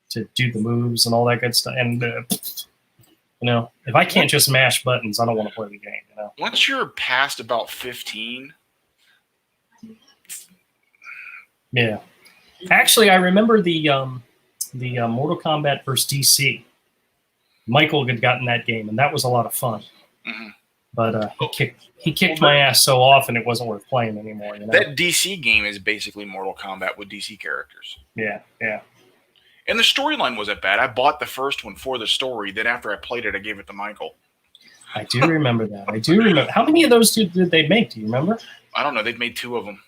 Speaker 1: to do the moves and all that good stuff. And if I can't just mash buttons, I don't want to play the game.
Speaker 2: Once you're past about 15,
Speaker 1: yeah. Actually, I remember the Mortal Kombat vs. DC. Michael had gotten that game, and that was a lot of fun.
Speaker 2: Mhm.
Speaker 1: But he kicked my ass so often it wasn't worth playing anymore.
Speaker 2: That DC game is basically Mortal Kombat with DC characters.
Speaker 1: Yeah.
Speaker 2: And the storyline wasn't bad. I bought the first one for the story. Then after I played it, I gave it to Michael.
Speaker 1: I do remember that. I do remember. How many of those did they make? Do you remember?
Speaker 2: I don't know. They've made 2 of them.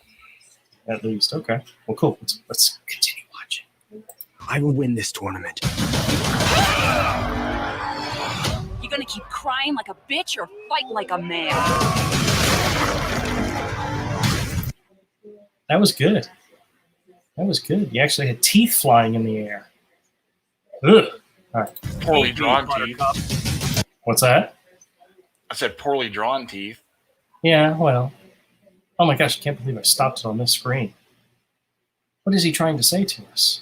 Speaker 1: At least. Okay. Well, cool. Let's continue watching.
Speaker 5: I will win this tournament.
Speaker 6: You gonna keep crying like a bitch or fight like a man?
Speaker 1: That was good. You actually had teeth flying in the air. Ugh. All right.
Speaker 2: Poorly drawn teeth.
Speaker 1: What's that?
Speaker 2: I said poorly drawn teeth.
Speaker 1: Yeah, well. Oh my gosh, I can't believe I stopped it on this screen. What is he trying to say to us?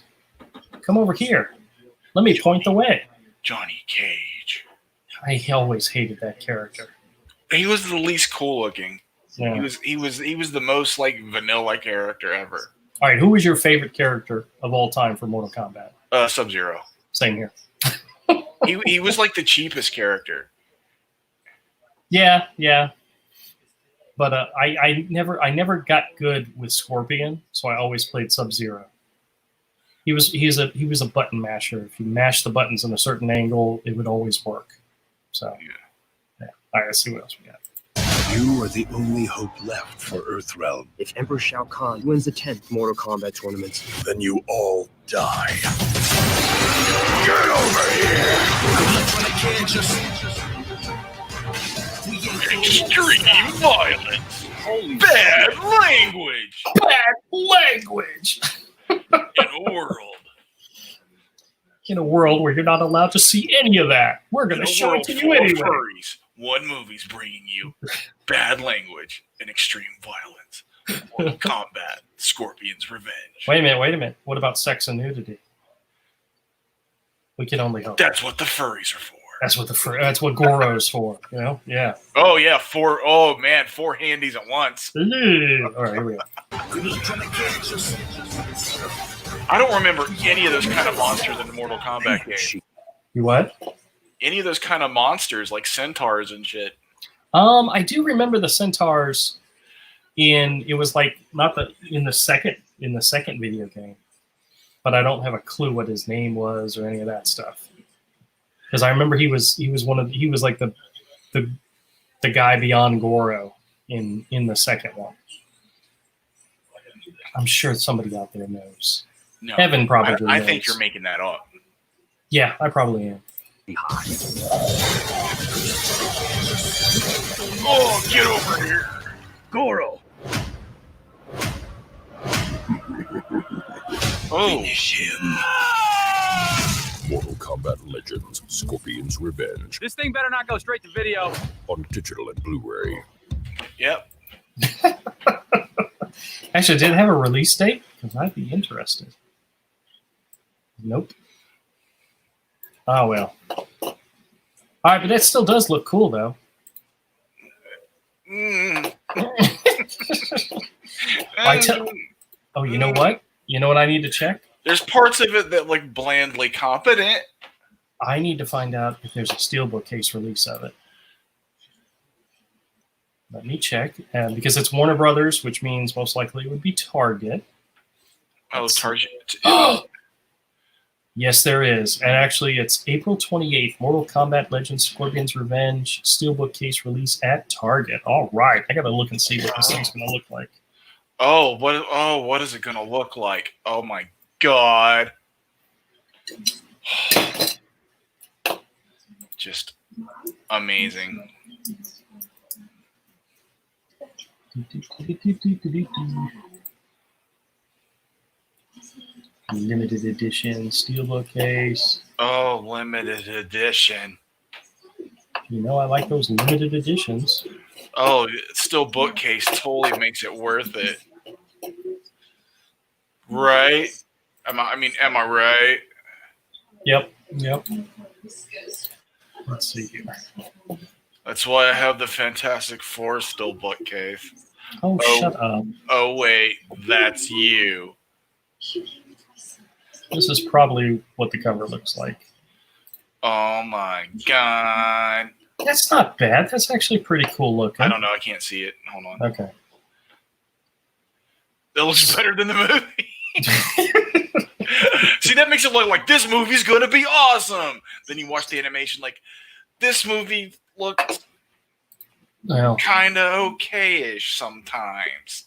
Speaker 1: Come over here. Let me point the way.
Speaker 2: Johnny Cage.
Speaker 1: I always hated that character.
Speaker 2: He was the least cool looking.
Speaker 1: Yeah.
Speaker 2: He was the most like vanilla character ever.
Speaker 1: All right, who was your favorite character of all time for Mortal Kombat?
Speaker 2: Sub-Zero.
Speaker 1: Same here.
Speaker 2: He was like the cheapest character.
Speaker 1: Yeah. But I never got good with Scorpion, so I always played Sub-Zero. He was a button masher. If you mash the buttons in a certain angle, it would always work. So yeah. All right, let's see what else we got.
Speaker 4: You are the only hope left for Earthrealm.
Speaker 5: If Emperor Shao Kahn wins the 10th Mortal Kombat tournament,
Speaker 4: Then you all die. Get over here!
Speaker 2: Extreme violence. Bad language.
Speaker 1: Bad language. In a world where you're not allowed to see any of that, we're going to show it to you anyway.
Speaker 2: Furries. One movie's bringing you bad language and extreme violence. Mortal Kombat, Scorpion's Revenge.
Speaker 1: Wait a minute. What about sex and nudity? We can only hope.
Speaker 2: That's what the furries are for.
Speaker 1: That's what Goro's for. Yeah.
Speaker 2: Oh yeah, 4 handies at once.
Speaker 1: All right, here we go.
Speaker 2: I don't remember any of those kind of monsters in the Mortal Kombat game.
Speaker 1: You what?
Speaker 2: Any of those kind of monsters like centaurs and shit.
Speaker 1: I do remember the centaurs in the second video game, but I don't have a clue what his name was or any of that stuff. Because I remember he was like the guy beyond Goro in the second one. I'm sure somebody out there knows.
Speaker 2: No,
Speaker 1: Evan probably knows.
Speaker 2: I think you're making that up.
Speaker 1: Yeah, I probably am.
Speaker 2: Oh, get over here.
Speaker 5: Goro.
Speaker 2: Oh.
Speaker 4: Mortal Kombat Legends: Scorpion's Revenge
Speaker 7: This thing better not go straight to video.
Speaker 4: on digital and Blu-ray.
Speaker 2: Yep.
Speaker 1: Actually, did it have a release date? Because I'd be interested. Nope. Oh, well. All right, but that still does look cool, though. Oh, you know what? You know what I need to check?
Speaker 2: There's parts of it that look blandly competent.
Speaker 1: I need to find out if there's a Steelbook case release of it. Let me check. Because it's Warner Brothers, which means most likely it would be Target.
Speaker 2: Oh, Target.
Speaker 1: Yes, there is. And actually, it's April 28th, Mortal Kombat Legends Scorpion's Revenge Steelbook case release at Target. All right. I got to look and see what this thing's going to look like.
Speaker 2: What is it going to look like? Oh, my God. Just amazing.
Speaker 1: Limited edition Steelbook case.
Speaker 2: Oh, limited edition.
Speaker 1: You know I like those limited editions.
Speaker 2: Oh, still bookcase totally makes it worth it. Right? Am I right?
Speaker 1: Yep. Let's see here.
Speaker 2: That's why I have the Fantastic Four still bookcase.
Speaker 1: Oh, shut up.
Speaker 2: Oh, wait. That's you.
Speaker 1: This is probably what the cover looks like.
Speaker 2: Oh, my God.
Speaker 1: That's not bad. That's actually pretty cool looking.
Speaker 2: I don't know. I can't see it. Hold on.
Speaker 1: Okay.
Speaker 2: That looks better than the movie. See, that makes it look like this movie's going to be awesome. Then you watch the animation like, this movie looks
Speaker 1: Well,
Speaker 2: kind of okay-ish sometimes.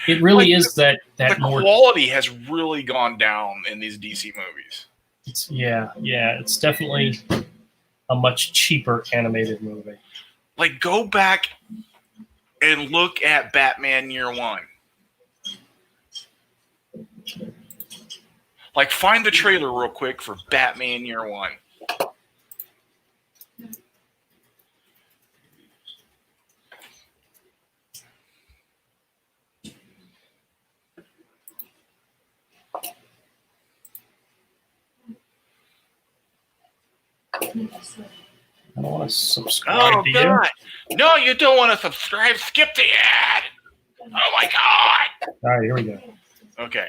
Speaker 1: it really
Speaker 2: Like,
Speaker 1: is that
Speaker 2: The
Speaker 1: more.
Speaker 2: quality has really gone down in these DC movies.
Speaker 1: Yeah. It's definitely a much cheaper animated movie.
Speaker 2: Like, go back and look at Batman Year One. Like, find the trailer real quick for Batman Year One.
Speaker 1: I don't want to subscribe
Speaker 2: Oh,
Speaker 1: to you.
Speaker 2: God. No, you don't want to subscribe. Skip the ad. Oh, my God.
Speaker 1: All right, here we go.
Speaker 2: Okay.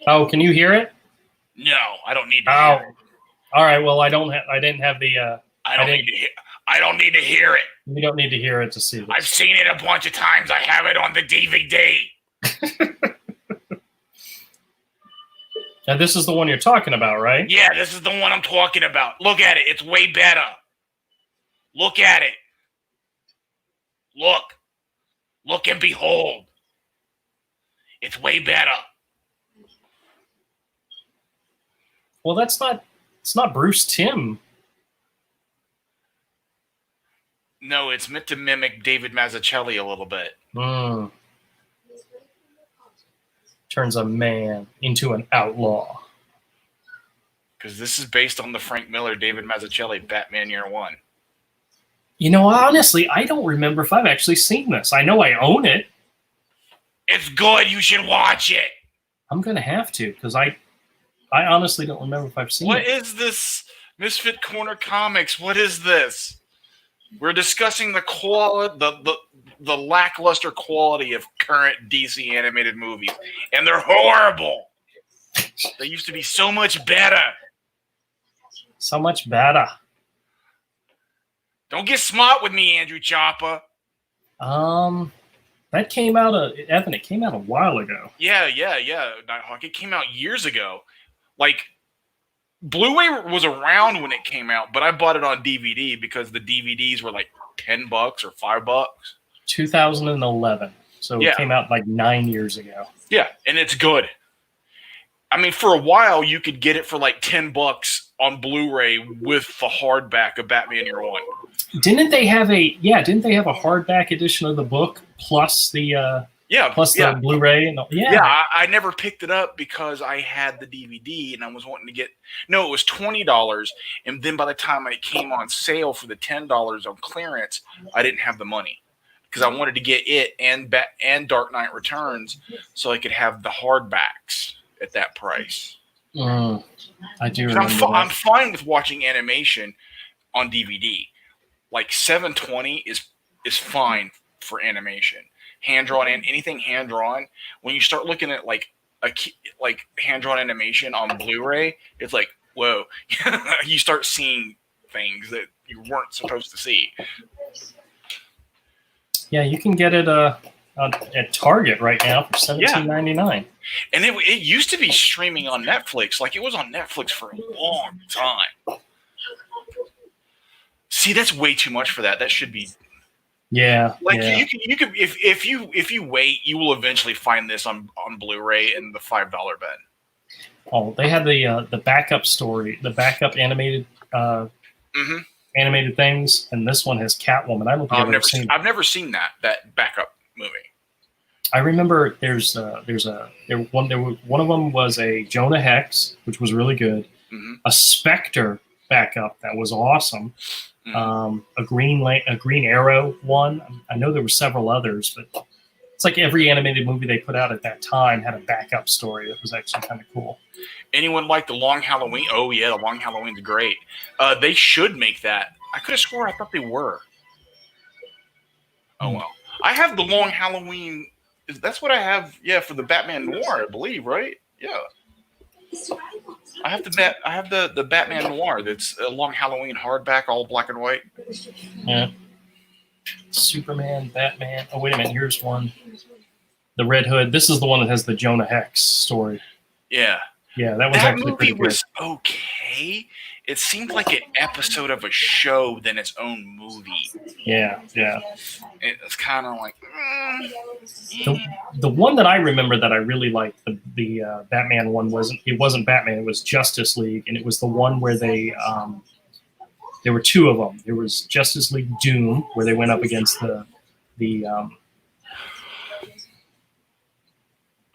Speaker 1: Oh, can you hear it?
Speaker 2: No, I don't need to
Speaker 1: Oh,
Speaker 2: hear it.
Speaker 1: all right. Well, I didn't have the.
Speaker 2: I don't need to hear it.
Speaker 1: You don't need to hear it to see this.
Speaker 2: I've seen it a bunch of times. I have it on the DVD.
Speaker 1: Now, this is the one you're talking about, right?
Speaker 2: Yeah, this is the one I'm talking about. Look at it. It's way better. Look at it. Look. Look and behold. It's way better.
Speaker 1: Well, it's not Bruce Timm.
Speaker 2: No, it's meant to mimic David Mazzucchelli a little bit.
Speaker 1: Turns a man into an outlaw.
Speaker 2: Because this is based on the Frank Miller, David Mazzucchelli Batman Year One.
Speaker 1: You know, honestly, I don't remember if I've actually seen this. I know I own it.
Speaker 2: It's good. You should watch it.
Speaker 1: I'm gonna have to because I honestly don't remember if I've seen
Speaker 2: What
Speaker 1: it.
Speaker 2: is this? Misfit Corner Comics. What is this? We're discussing the quality, the lackluster quality of current DC animated movies, and they're horrible. They used to be so much better.
Speaker 1: So much better.
Speaker 2: Don't get smart with me, Andrew Chopper.
Speaker 1: That came out Evan. It came out a while ago.
Speaker 2: Yeah. Nighthawk. It came out years ago. Like, Blu-ray was around when it came out, but I bought it on DVD because the DVDs were like $10 or $5.
Speaker 1: 2011. So
Speaker 2: Yeah.
Speaker 1: it came out like 9 years ago.
Speaker 2: Yeah, and it's good. I mean, for a while, you could get it for like $10 on Blu-ray with the hardback of Batman Year One.
Speaker 1: Didn't they have a hardback edition of the book plus the
Speaker 2: Yeah,
Speaker 1: Blu-ray and
Speaker 2: Yeah, I never picked it up because I had the DVD and I was wanting to get. No, it was $20, and then by the time it came on sale for the $10 on clearance, I didn't have the money because I wanted to get it and Dark Knight Returns so I could have the hardbacks at that price.
Speaker 1: I do
Speaker 2: 'Cause
Speaker 1: remember
Speaker 2: I'm
Speaker 1: that.
Speaker 2: fine with watching animation on DVD. Like 720 is fine for animation. Hand drawn and anything hand drawn. When you start looking at like hand drawn animation on Blu-ray, it's like, whoa! You start seeing things that you weren't supposed to see.
Speaker 1: Yeah, you can get it at Target right now for $17.99.
Speaker 2: And it used to be streaming on Netflix. Like, it was on Netflix for a long time. See, that's way too much for that. That should be.
Speaker 1: Yeah,
Speaker 2: Like,
Speaker 1: yeah.
Speaker 2: you could if you wait, you will eventually find this on Blu-ray in the $5 bin.
Speaker 1: Oh, they had the backup story, the backup animated animated things, and this one has Catwoman. I don't think
Speaker 2: I've never seen that backup movie.
Speaker 1: I remember one of them was a Jonah Hex, which was really good.
Speaker 2: Mm-hmm.
Speaker 1: A Spectre backup that was awesome. A Green Arrow one. I know there were several others, but it's like every animated movie they put out at that time had a backup story that was actually kind of cool.
Speaker 2: Anyone like The Long Halloween? Oh, yeah, The Long Halloween's great. They should make that. I could have swore I thought they were. Oh, well. I have The Long Halloween. That's what I have, for the Batman Noir, I believe, right? Yeah. I have the Batman Noir that's a Long Halloween hardback, all black and white.
Speaker 1: Yeah. Superman, Batman. Oh, wait a minute. Here's one. The Red Hood. This is the one that has the Jonah Hex story.
Speaker 2: Yeah.
Speaker 1: Yeah, that was
Speaker 2: that
Speaker 1: actually
Speaker 2: movie
Speaker 1: pretty good.
Speaker 2: was okay. It seemed like an episode of a show than its own movie.
Speaker 1: Yeah.
Speaker 2: It was kind of like.
Speaker 1: The one that I remember that I really liked, the Batman one, wasn't Batman. It was Justice League, and it was the one where they there were two of them. There was Justice League Doom, where they went up against the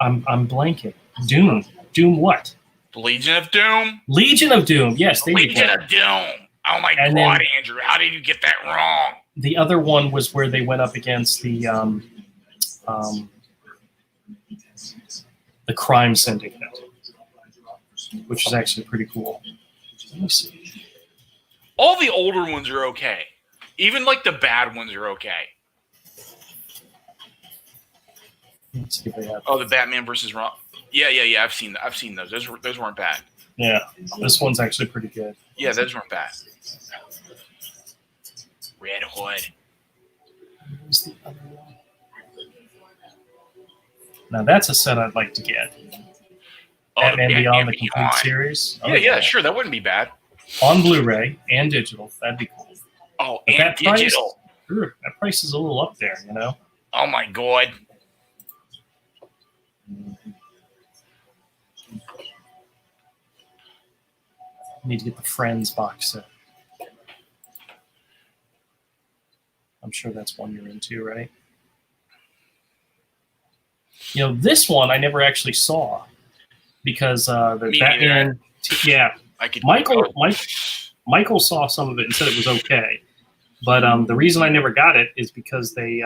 Speaker 1: I'm blanking. Doom what?
Speaker 2: Legion of Doom?
Speaker 1: Legion of Doom, yes.
Speaker 2: Legion of Doom. Oh my God, Andrew, how did you get that wrong?
Speaker 1: The other one was where they went up against the crime syndicate, which is actually pretty cool. Let me see.
Speaker 2: All the older ones are okay. Even like the bad ones are okay.
Speaker 1: Let's see if they have.
Speaker 2: Oh, the Batman versus Robin. Yeah. I've seen those. Those weren't bad.
Speaker 1: Yeah, this one's actually pretty good.
Speaker 2: Yeah, those weren't bad. Red Hood.
Speaker 1: Where's the other one? Now that's a set I'd like to get. Batman Beyond the complete series. Oh,
Speaker 2: yeah, sure. That wouldn't be bad.
Speaker 1: On Blu-ray and digital. That'd be cool.
Speaker 2: Oh,
Speaker 1: But
Speaker 2: and digital.
Speaker 1: That price is a little up there, you know?
Speaker 2: Oh my God.
Speaker 1: Need to get the Friends box set. I'm sure that's one you're into, right? You know, this one I never actually saw because the
Speaker 2: Me
Speaker 1: Batman. Yeah,
Speaker 2: I could.
Speaker 1: Michael saw some of it and said it was okay, but the reason I never got it is because they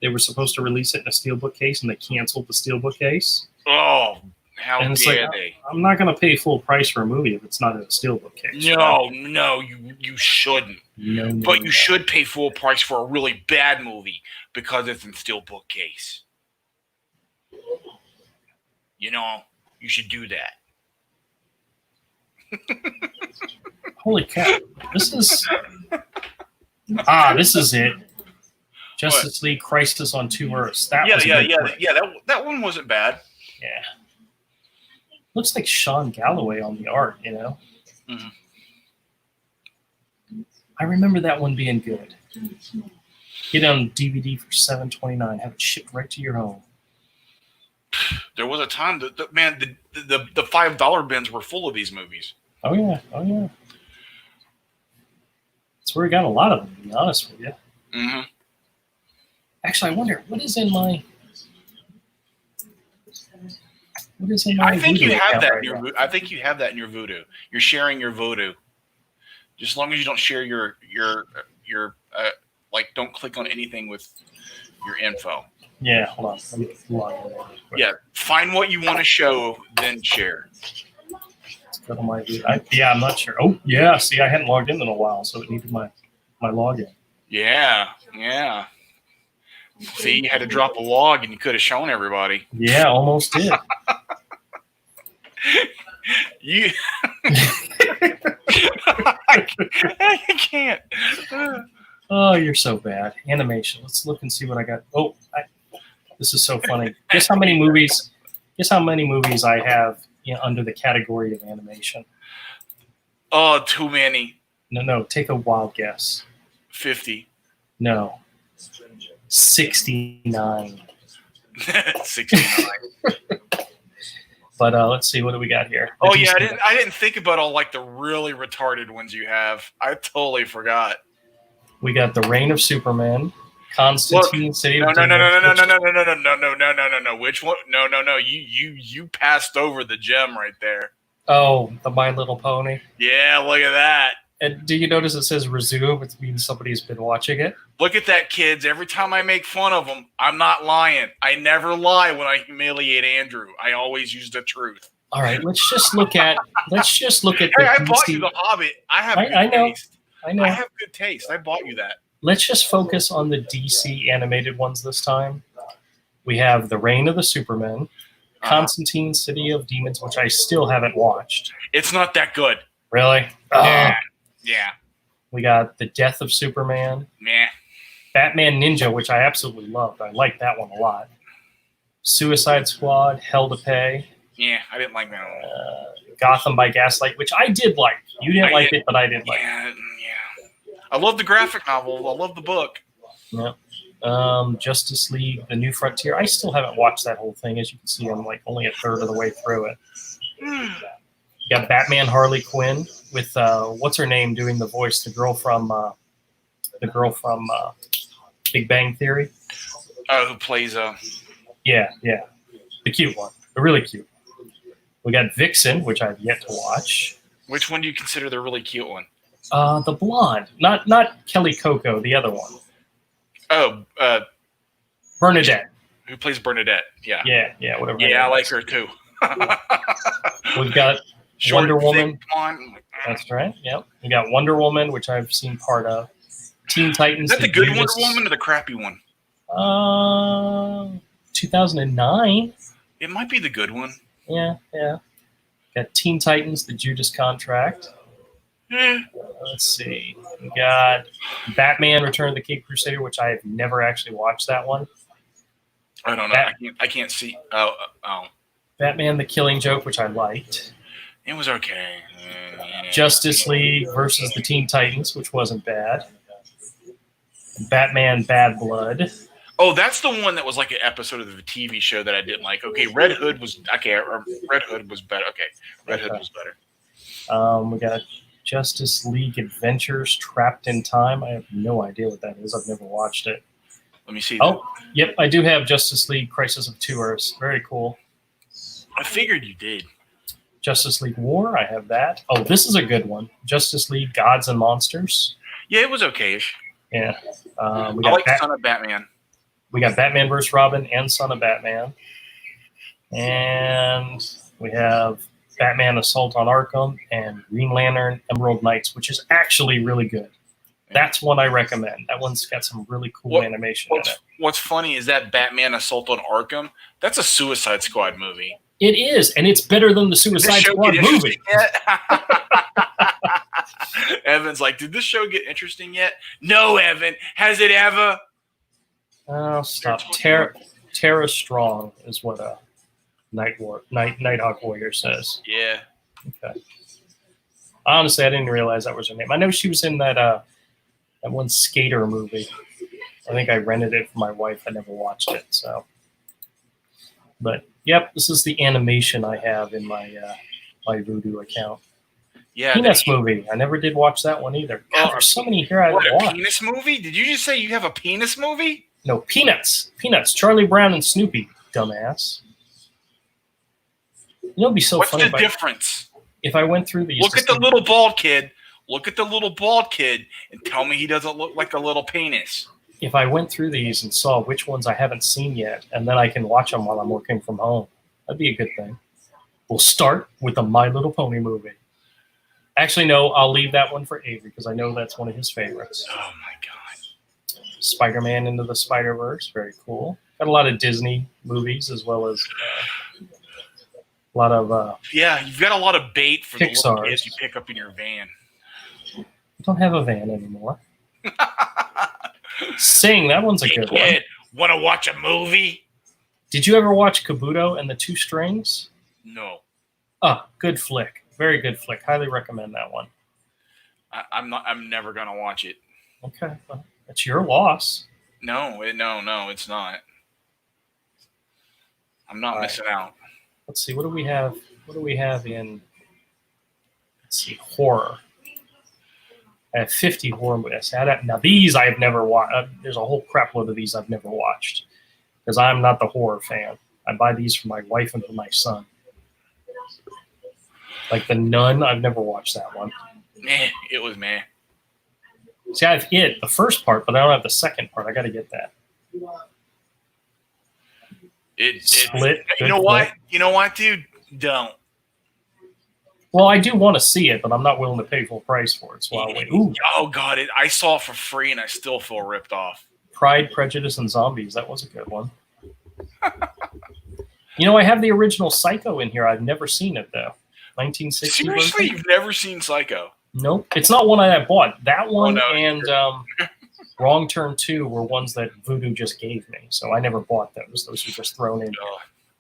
Speaker 1: were supposed to release it in a steelbook case and they canceled the steelbook case.
Speaker 2: Oh, how
Speaker 1: And it's
Speaker 2: dare
Speaker 1: like,
Speaker 2: they?
Speaker 1: I'm not going to pay full price for a movie if it's not in a steelbook case.
Speaker 2: No, you shouldn't.
Speaker 1: No,
Speaker 2: But you should pay full price for a really bad movie because it's in steelbook case. You know, you should do that.
Speaker 1: Holy cow! This is it. Justice League Crisis on Two Earths. That was
Speaker 2: that one wasn't bad.
Speaker 1: Yeah. Looks like Sean Galloway on the art, you know?
Speaker 2: Mhm.
Speaker 1: I remember that one being good. Get it on DVD for $7.29. Have it shipped right to your home.
Speaker 2: There was a time that the $5 bins were full of these movies.
Speaker 1: Oh, yeah. That's where we got a lot of them, to be honest with you.
Speaker 2: Mm-hmm.
Speaker 1: Actually, I wonder, what is in my
Speaker 2: I think you
Speaker 1: Voodoo
Speaker 2: have
Speaker 1: account
Speaker 2: that
Speaker 1: right
Speaker 2: in your.
Speaker 1: now?
Speaker 2: I think you have that in your Voodoo. You're sharing your Voodoo. Just as long as you don't share your like, don't click on anything with your info.
Speaker 1: Yeah, hold on. Let me log in there real quick.
Speaker 2: Yeah, find what you want to show, then share.
Speaker 1: Let's go to my I'm not sure. Oh, yeah. See, I hadn't logged in a while, so it needed my login.
Speaker 2: Yeah. See, you had to drop a log, and you could have shown everybody.
Speaker 1: Yeah, almost did.
Speaker 2: You. I can't.
Speaker 1: Oh, you're so bad. Animation. Let's look and see what I got. Oh, this is so funny. Guess how many movies I have under the category of animation?
Speaker 2: Oh, too many.
Speaker 1: No. Take a wild guess.
Speaker 2: 50.
Speaker 1: No. 69.
Speaker 2: 69.
Speaker 1: But let's see, what do we got here?
Speaker 2: Oh yeah, I didn't think about all like the really retarded ones you have. I totally forgot.
Speaker 1: We got The Reign of Superman, Constantine, City of
Speaker 2: No. Which one? No. You passed over the gem right there.
Speaker 1: Oh, the My Little Pony.
Speaker 2: Yeah, look at that.
Speaker 1: And do you notice it says resume? It means somebody's been watching it.
Speaker 2: Look at that, kids. Every time I make fun of them, I'm not lying. I never lie when I humiliate Andrew. I always use the truth.
Speaker 1: All right, let's just look at
Speaker 2: Hey,
Speaker 1: the
Speaker 2: I bought
Speaker 1: DC
Speaker 2: you The Hobbit. I have good
Speaker 1: I know.
Speaker 2: taste.
Speaker 1: I know.
Speaker 2: I have good taste. I bought you that.
Speaker 1: Let's just focus on the DC animated ones this time. We have The Reign of the Supermen, Constantine, City of Demons, which I still haven't watched.
Speaker 2: It's not that good.
Speaker 1: Really?
Speaker 2: Yeah.
Speaker 1: We got The Death of Superman,
Speaker 2: Meh.
Speaker 1: Batman Ninja, which I absolutely loved. I liked that one a lot. Suicide Squad, Hell to Pay,
Speaker 2: Yeah, I didn't like that one.
Speaker 1: Gotham by Gaslight, which I did like. You didn't like it, but I did like it.
Speaker 2: Yeah. I love the graphic novel. I love the book.
Speaker 1: Yeah. Justice League, The New Frontier. I still haven't watched that whole thing. As you can see, I'm like only a third of the way through it. You got Batman Harley Quinn with what's her name doing the voice, the girl from Big Bang Theory.
Speaker 2: Oh, who plays
Speaker 1: Yeah, the cute one, the really cute. We got Vixen, which I've yet to watch.
Speaker 2: which one do you consider the really cute one?
Speaker 1: The blonde, not Kelly Coco, the other one.
Speaker 2: Oh,
Speaker 1: Bernadette.
Speaker 2: who plays Bernadette? Yeah.
Speaker 1: Yeah, whatever.
Speaker 2: Yeah, I like her too.
Speaker 1: We've got
Speaker 2: Short,
Speaker 1: Wonder Woman.
Speaker 2: thick, blonde.
Speaker 1: That's right. Yep. We got Wonder Woman, which I've seen part of. Teen Titans.
Speaker 2: Is that the good
Speaker 1: Judas-
Speaker 2: Wonder Woman or the crappy one?
Speaker 1: 2009.
Speaker 2: It might be the good one.
Speaker 1: Yeah. Got Teen Titans, The Judas Contract. Let's see. We got Batman: Return of the Cape Crusader, which I have never actually watched that one.
Speaker 2: I don't know. I can't see. Oh.
Speaker 1: Batman: The Killing Joke, which I liked.
Speaker 2: It was okay.
Speaker 1: Justice League versus the Teen Titans, which wasn't bad. Batman: Bad Blood.
Speaker 2: Oh, that's the one that was like an episode of the TV show that I didn't like. Okay, Red Hood was okay. Red Hood was better. Okay, Red Hood was better.
Speaker 1: We got Justice League Adventures: Trapped in Time. I have no idea what that is. I've never watched it.
Speaker 2: Let me see.
Speaker 1: Oh, yep, I do have Justice League Crisis of Two Earths. Very cool.
Speaker 2: I figured you did.
Speaker 1: Justice League War. I have that. Oh, this is a good one. Justice League Gods and Monsters.
Speaker 2: Yeah, it was okay-ish.
Speaker 1: Yeah. We
Speaker 2: I
Speaker 1: got
Speaker 2: like Son of Batman.
Speaker 1: We got Batman vs. Robin and Son of Batman. And we have Batman Assault on Arkham and Green Lantern Emerald Knights, which is actually really good. That's one I recommend. That one's got some really cool animation in it.
Speaker 2: What's funny is that Batman Assault on Arkham, that's a Suicide Squad movie.
Speaker 1: It is, and it's better than the Suicide Squad movie.
Speaker 2: Evan's like, did this show get interesting yet? No, Evan. Has it ever?
Speaker 1: Oh, stop. Tara Strong is what a Nighthawk Warrior says.
Speaker 2: Yeah.
Speaker 1: Okay. Honestly, I didn't realize that was her name. I know she was in that one Skater movie. I think I rented it for my wife. I never watched it. So, but yep, this is the animation I have in my my Vudu account.
Speaker 2: Yeah.
Speaker 1: Peanuts movie. I never did watch that one either. God, there's so many here I haven't
Speaker 2: What, a
Speaker 1: watched.
Speaker 2: penis movie? Did you just say you have a penis movie?
Speaker 1: No, Peanuts. Peanuts. Charlie Brown and Snoopy. Dumbass. You know, it'd be so
Speaker 2: What's
Speaker 1: funny
Speaker 2: the difference?
Speaker 1: if I went through these.
Speaker 2: Look at the little bald kid. Look at the little bald kid and tell me he doesn't look like a little penis.
Speaker 1: If I went through these and saw which ones I haven't seen yet, and then I can watch them while I'm working from home, that'd be a good thing. We'll start with the My Little Pony movie. Actually, no, I'll leave that one for Avery because I know that's one of his favorites.
Speaker 2: Oh my god!
Speaker 1: Spider-Man Into the Spider-Verse, very cool. Got a lot of Disney movies as well as a lot of.
Speaker 2: Yeah, you've got a lot of bait for the little
Speaker 1: Pixar's.
Speaker 2: kids you pick up in your van.
Speaker 1: I don't have a van anymore. Sing, that one's a
Speaker 2: Hey
Speaker 1: good one.
Speaker 2: kid, want to watch a movie?
Speaker 1: Did you ever watch Kabuto and the Two Strings?
Speaker 2: No,
Speaker 1: Oh, good flick. Very good flick. Highly recommend that one.
Speaker 2: I'm not. I'm never gonna watch it.
Speaker 1: Okay, well, that's your loss.
Speaker 2: No, it's not. I'm not
Speaker 1: All right.
Speaker 2: missing out.
Speaker 1: Let's see. What do we have? What do we have in? Let's see. Horror. I have 50 horror movies. Now these I have never watched. There's a whole crap load of these I've never watched because I'm not the horror fan. I buy these for my wife and for my son. Like The Nun, I've never watched that one.
Speaker 2: Meh, it was meh.
Speaker 1: See, I have It, the first part, but I don't have the second part. I got to get that. Split.
Speaker 2: You know what? You know what, dude? Don't.
Speaker 1: Well, I do want to see it, but I'm not willing to pay full price for it. So I'll wait. Ooh,
Speaker 2: Oh God, I saw it for free and I still feel ripped off.
Speaker 1: Pride, Prejudice, and Zombies. That was a good one. You know, I have the original Psycho in here. I've never seen it though. 1960.
Speaker 2: Seriously,
Speaker 1: version?
Speaker 2: you've never seen Psycho?
Speaker 1: Nope. It's not one I bought. That one
Speaker 2: no,
Speaker 1: and Wrong Turn 2 were ones that Voodoo just gave me. So I never bought those. Those were just thrown in.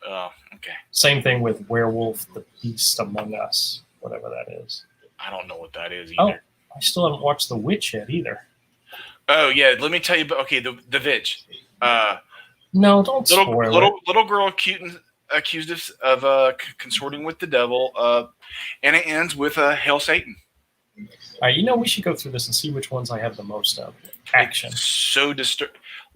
Speaker 2: Oh, okay.
Speaker 1: Same thing with Werewolf, the Beast Among Us, whatever that is.
Speaker 2: I don't know what that is
Speaker 1: Oh,
Speaker 2: either.
Speaker 1: I still haven't watched The Witch yet either.
Speaker 2: Oh yeah, let me tell you about the Vitch.
Speaker 1: No, don't spoil it.
Speaker 2: Little girl accused of consorting with the devil, and it ends with Hail Satan.
Speaker 1: All right, you know, we should go through this and see which ones I have the most of. Action.
Speaker 2: It's so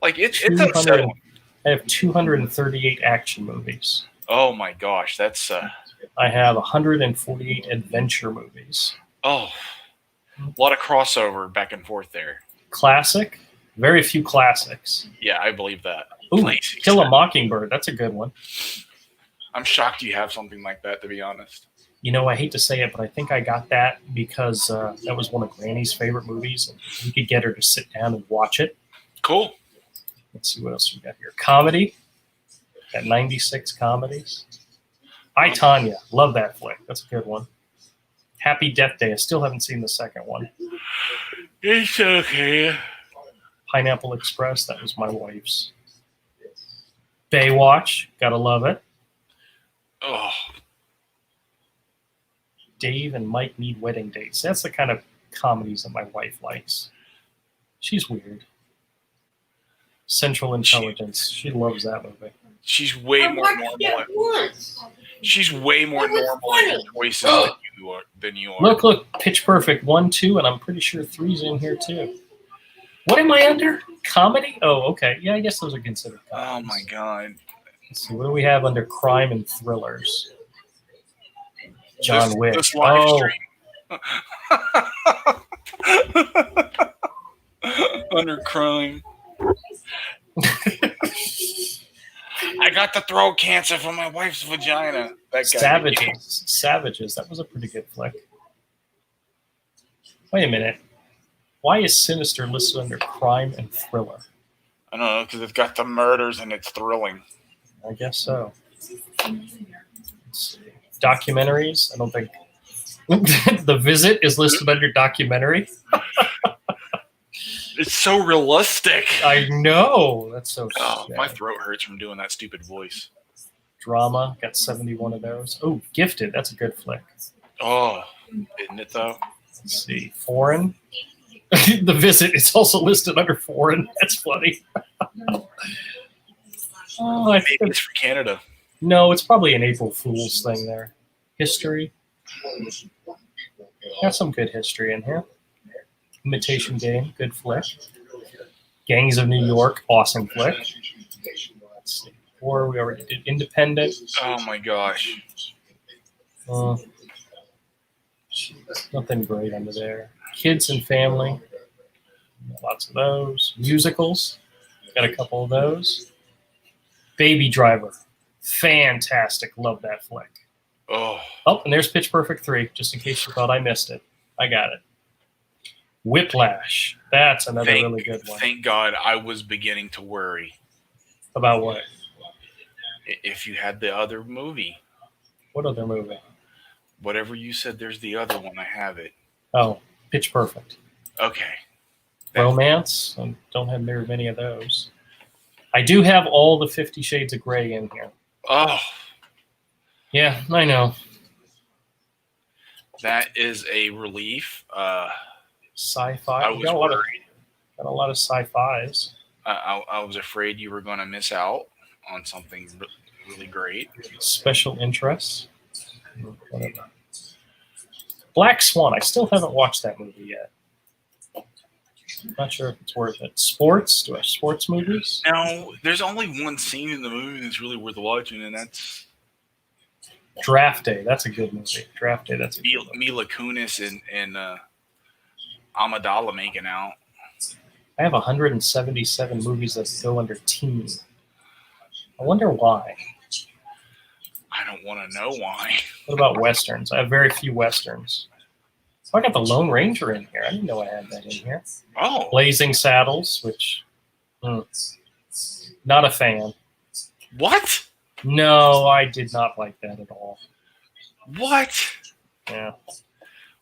Speaker 2: like it's
Speaker 1: 200
Speaker 2: unsettling.
Speaker 1: I have 238 action movies.
Speaker 2: Oh my gosh, that's
Speaker 1: I have 148 adventure movies.
Speaker 2: a lot of crossover back and forth there.
Speaker 1: Classic, very few classics.
Speaker 2: Yeah, I believe that.
Speaker 1: Ooh,
Speaker 2: Please.
Speaker 1: Kill a Mockingbird. That's a good one.
Speaker 2: I'm shocked you have something like that, to be honest.
Speaker 1: You know, I hate to say it, but I think I got that because that was one of Granny's favorite movies, and we could get her to sit down and watch it.
Speaker 2: Cool.
Speaker 1: Let's see what else we got here. Comedy. Got 96 comedies. I, Tonya. Love that flick. That's a good one. Happy Death Day. I still haven't seen the second one.
Speaker 2: It's okay.
Speaker 1: Pineapple Express. That was my wife's. Baywatch. Gotta love it.
Speaker 2: Oh,
Speaker 1: Dave and Mike Need Wedding Dates. That's the kind of comedies that my wife likes. She's weird. Central Intelligence. She loves that movie.
Speaker 2: she's way
Speaker 3: I
Speaker 2: more
Speaker 3: watched
Speaker 2: normal.
Speaker 3: it once.
Speaker 2: She's way more
Speaker 3: It was
Speaker 2: normal in her
Speaker 3: funny.
Speaker 2: choices than you are.
Speaker 1: Look, Pitch Perfect 1, 2, and I'm pretty sure 3's in here too. What am I under? Comedy? Oh, okay. Yeah, I guess those are considered
Speaker 2: Oh
Speaker 1: comedies.
Speaker 2: my god.
Speaker 1: Let's see, what do we have under crime and thrillers? John Wick.
Speaker 2: This live
Speaker 1: Oh,
Speaker 2: stream. Under crime. I got the throat cancer from my wife's vagina. That guy.
Speaker 1: Savages. That was a pretty good flick. Wait a minute. Why is Sinister listed under crime and thriller?
Speaker 2: I don't know, because it's got the murders and it's thrilling.
Speaker 1: I guess so. Let's see. Documentaries. I don't think The Visit is listed under documentary.
Speaker 2: It's so realistic.
Speaker 1: I know. That's so
Speaker 2: Oh,
Speaker 1: sad.
Speaker 2: my throat hurts from doing that stupid voice.
Speaker 1: Drama. Got 71 of those. Oh, Gifted. That's a good flick.
Speaker 2: Oh, isn't it though?
Speaker 1: Let's see. Foreign. The Visit is also listed under foreign. That's funny. Oh, I think
Speaker 2: Maybe it's for Canada.
Speaker 1: no, it's probably an April Fool's thing there. History. Got some good history in here. Imitation Game, good flick. Gangs of New York, awesome flick. Let's see. Or we already did Independent.
Speaker 2: Oh my gosh.
Speaker 1: Nothing great under there. Kids and Family. Lots of those. Musicals. Got a couple of those. Baby Driver. Fantastic. Love that flick.
Speaker 2: Oh,
Speaker 1: Oh, and there's Pitch Perfect 3, just in case you thought I missed it. I got it. Whiplash. That's another really good one.
Speaker 2: thank God I was beginning to worry
Speaker 1: About what?
Speaker 2: if you had the other movie.
Speaker 1: What other movie?
Speaker 2: Whatever you said, there's the other one. I have it.
Speaker 1: Oh, Pitch Perfect.
Speaker 2: Okay. That-
Speaker 1: Romance. I don't have very many of those. I do have all the 50 Shades of Grey in here.
Speaker 2: Oh,
Speaker 1: Yeah, I know.
Speaker 2: that is a relief.
Speaker 1: Sci-fi.
Speaker 2: I
Speaker 1: We
Speaker 2: was
Speaker 1: got a lot of,
Speaker 2: worried.
Speaker 1: got a lot of sci-fis.
Speaker 2: I was afraid you were going to miss out on something really great.
Speaker 1: Special interests. Whatever. Black Swan. I still haven't watched that movie yet. Not sure if it's worth it. Sports. Do I have sports movies?
Speaker 2: Now, there's only one scene in the movie that's really worth watching, and that's
Speaker 1: Draft Day. That's a good movie. Draft Day. That's a good movie.
Speaker 2: Mila Kunis and Amidala making out.
Speaker 1: I have 177 movies that go under teen. I wonder why.
Speaker 2: I don't want to know why.
Speaker 1: What about westerns? I have very few westerns. So I got the Lone Ranger in here. I didn't know I had that in here.
Speaker 2: Oh,
Speaker 1: Blazing Saddles, which not a fan.
Speaker 2: what?
Speaker 1: No, I did not like that at all.
Speaker 2: What?
Speaker 1: Yeah.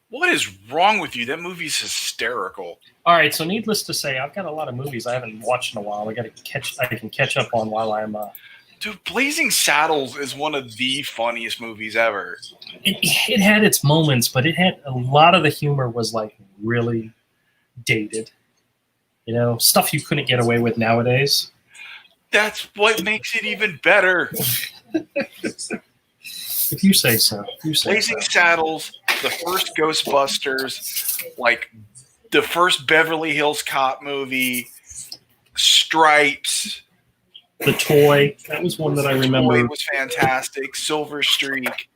Speaker 2: What is wrong with you? That movie's hysterical.
Speaker 1: All right, so needless to say, I've got a lot of movies I haven't watched in a while. I can catch up on while I'm.
Speaker 2: Dude, Blazing Saddles is one of the funniest movies ever.
Speaker 1: It had its moments, but it had a lot of the humor was like really dated. You know, stuff you couldn't get away with nowadays.
Speaker 2: That's what makes it even better.
Speaker 1: If you say so.
Speaker 2: Blazing Saddles, the first Ghostbusters, like the first Beverly Hills Cop movie, Stripes.
Speaker 1: The Toy, that was one that I remember.
Speaker 2: Toy was fantastic. Silver Streak.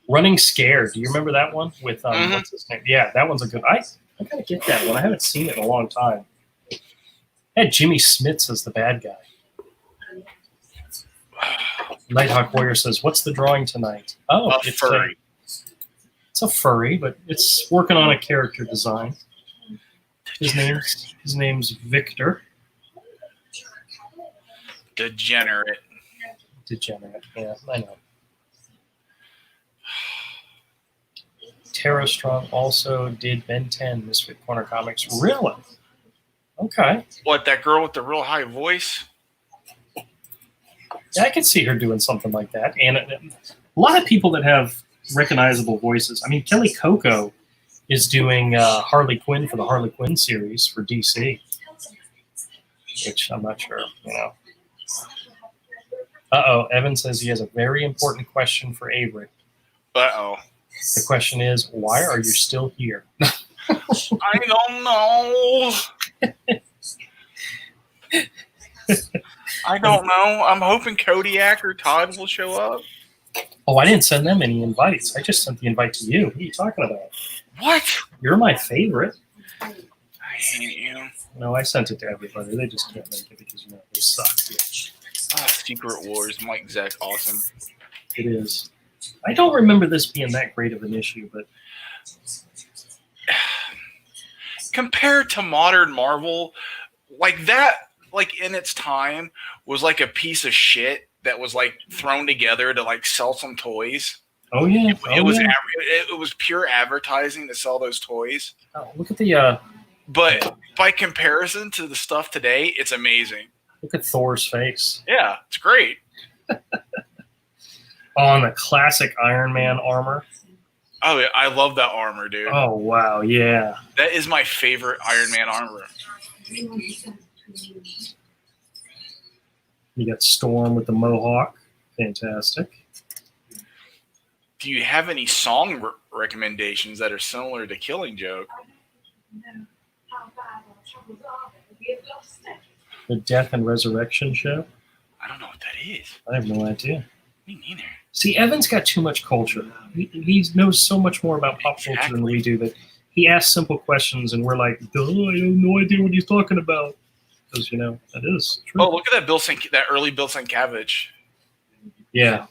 Speaker 1: Running Scared. Do you remember that one with
Speaker 2: Mhm.
Speaker 1: what's his name? Yeah, that one's a good. I gotta get that one. I haven't seen it in a long time. It had Jimmy Smits as the bad guy. Nighthawk Warrior says, "What's the drawing tonight?" Oh,
Speaker 2: A
Speaker 1: it's
Speaker 2: furry.
Speaker 1: It's a furry, but it's working on a character design. His name's Victor.
Speaker 2: Degenerate.
Speaker 1: Degenerate. Yeah, I know. Tara Strong also did Ben 10 Misfit Corner Comics. Really? Okay.
Speaker 2: What, that girl with the real high voice?
Speaker 1: Yeah, I could see her doing something like that. And a lot of people that have recognizable voices. I mean, Kelly Coco is doing Harley Quinn for the Harley Quinn series for DC, which I'm not sure, you know. Evan says he has a very important question for Avery.
Speaker 2: Uh-oh.
Speaker 1: The question is, why are you still here?
Speaker 2: I don't know. I don't know. I'm hoping Kodiak or Todd will show up.
Speaker 1: Oh, I didn't send them any invites. I just sent the invite to you. What are you talking about?
Speaker 2: What?
Speaker 1: You're my favorite.
Speaker 2: I hate you.
Speaker 1: No, I sent it to everybody. They just can't make it because, you know, they suck.
Speaker 2: Secret Wars, Mike Zeck, awesome.
Speaker 1: It is. I don't remember this being that great of an issue, but
Speaker 2: Compared to modern Marvel, like that, like in its time, was like a piece of shit that was like thrown together to like sell some toys.
Speaker 1: oh yeah,
Speaker 2: It was pure advertising to sell those toys.
Speaker 1: Oh, look at the
Speaker 2: But by comparison to the stuff today, it's amazing.
Speaker 1: look at Thor's face.
Speaker 2: Yeah, it's great.
Speaker 1: On the classic Iron Man armor.
Speaker 2: Oh, yeah, I love that armor, dude.
Speaker 1: Oh wow, yeah.
Speaker 2: That is my favorite Iron Man armor.
Speaker 1: You got Storm with the mohawk. Fantastic.
Speaker 2: Do you have any song recommendations that are similar to Killing Joke?
Speaker 1: The Death and Resurrection show.
Speaker 2: I don't know what that is.
Speaker 1: I have no idea.
Speaker 2: Me neither.
Speaker 1: See, Evan's got too much culture. He knows so much more about pop culture than we do that he asks simple questions and we're like, duh, I have no idea what he's talking about. Because, you know, that is true.
Speaker 2: Oh, look at that that early Bill Sienkiewicz.
Speaker 1: Yeah.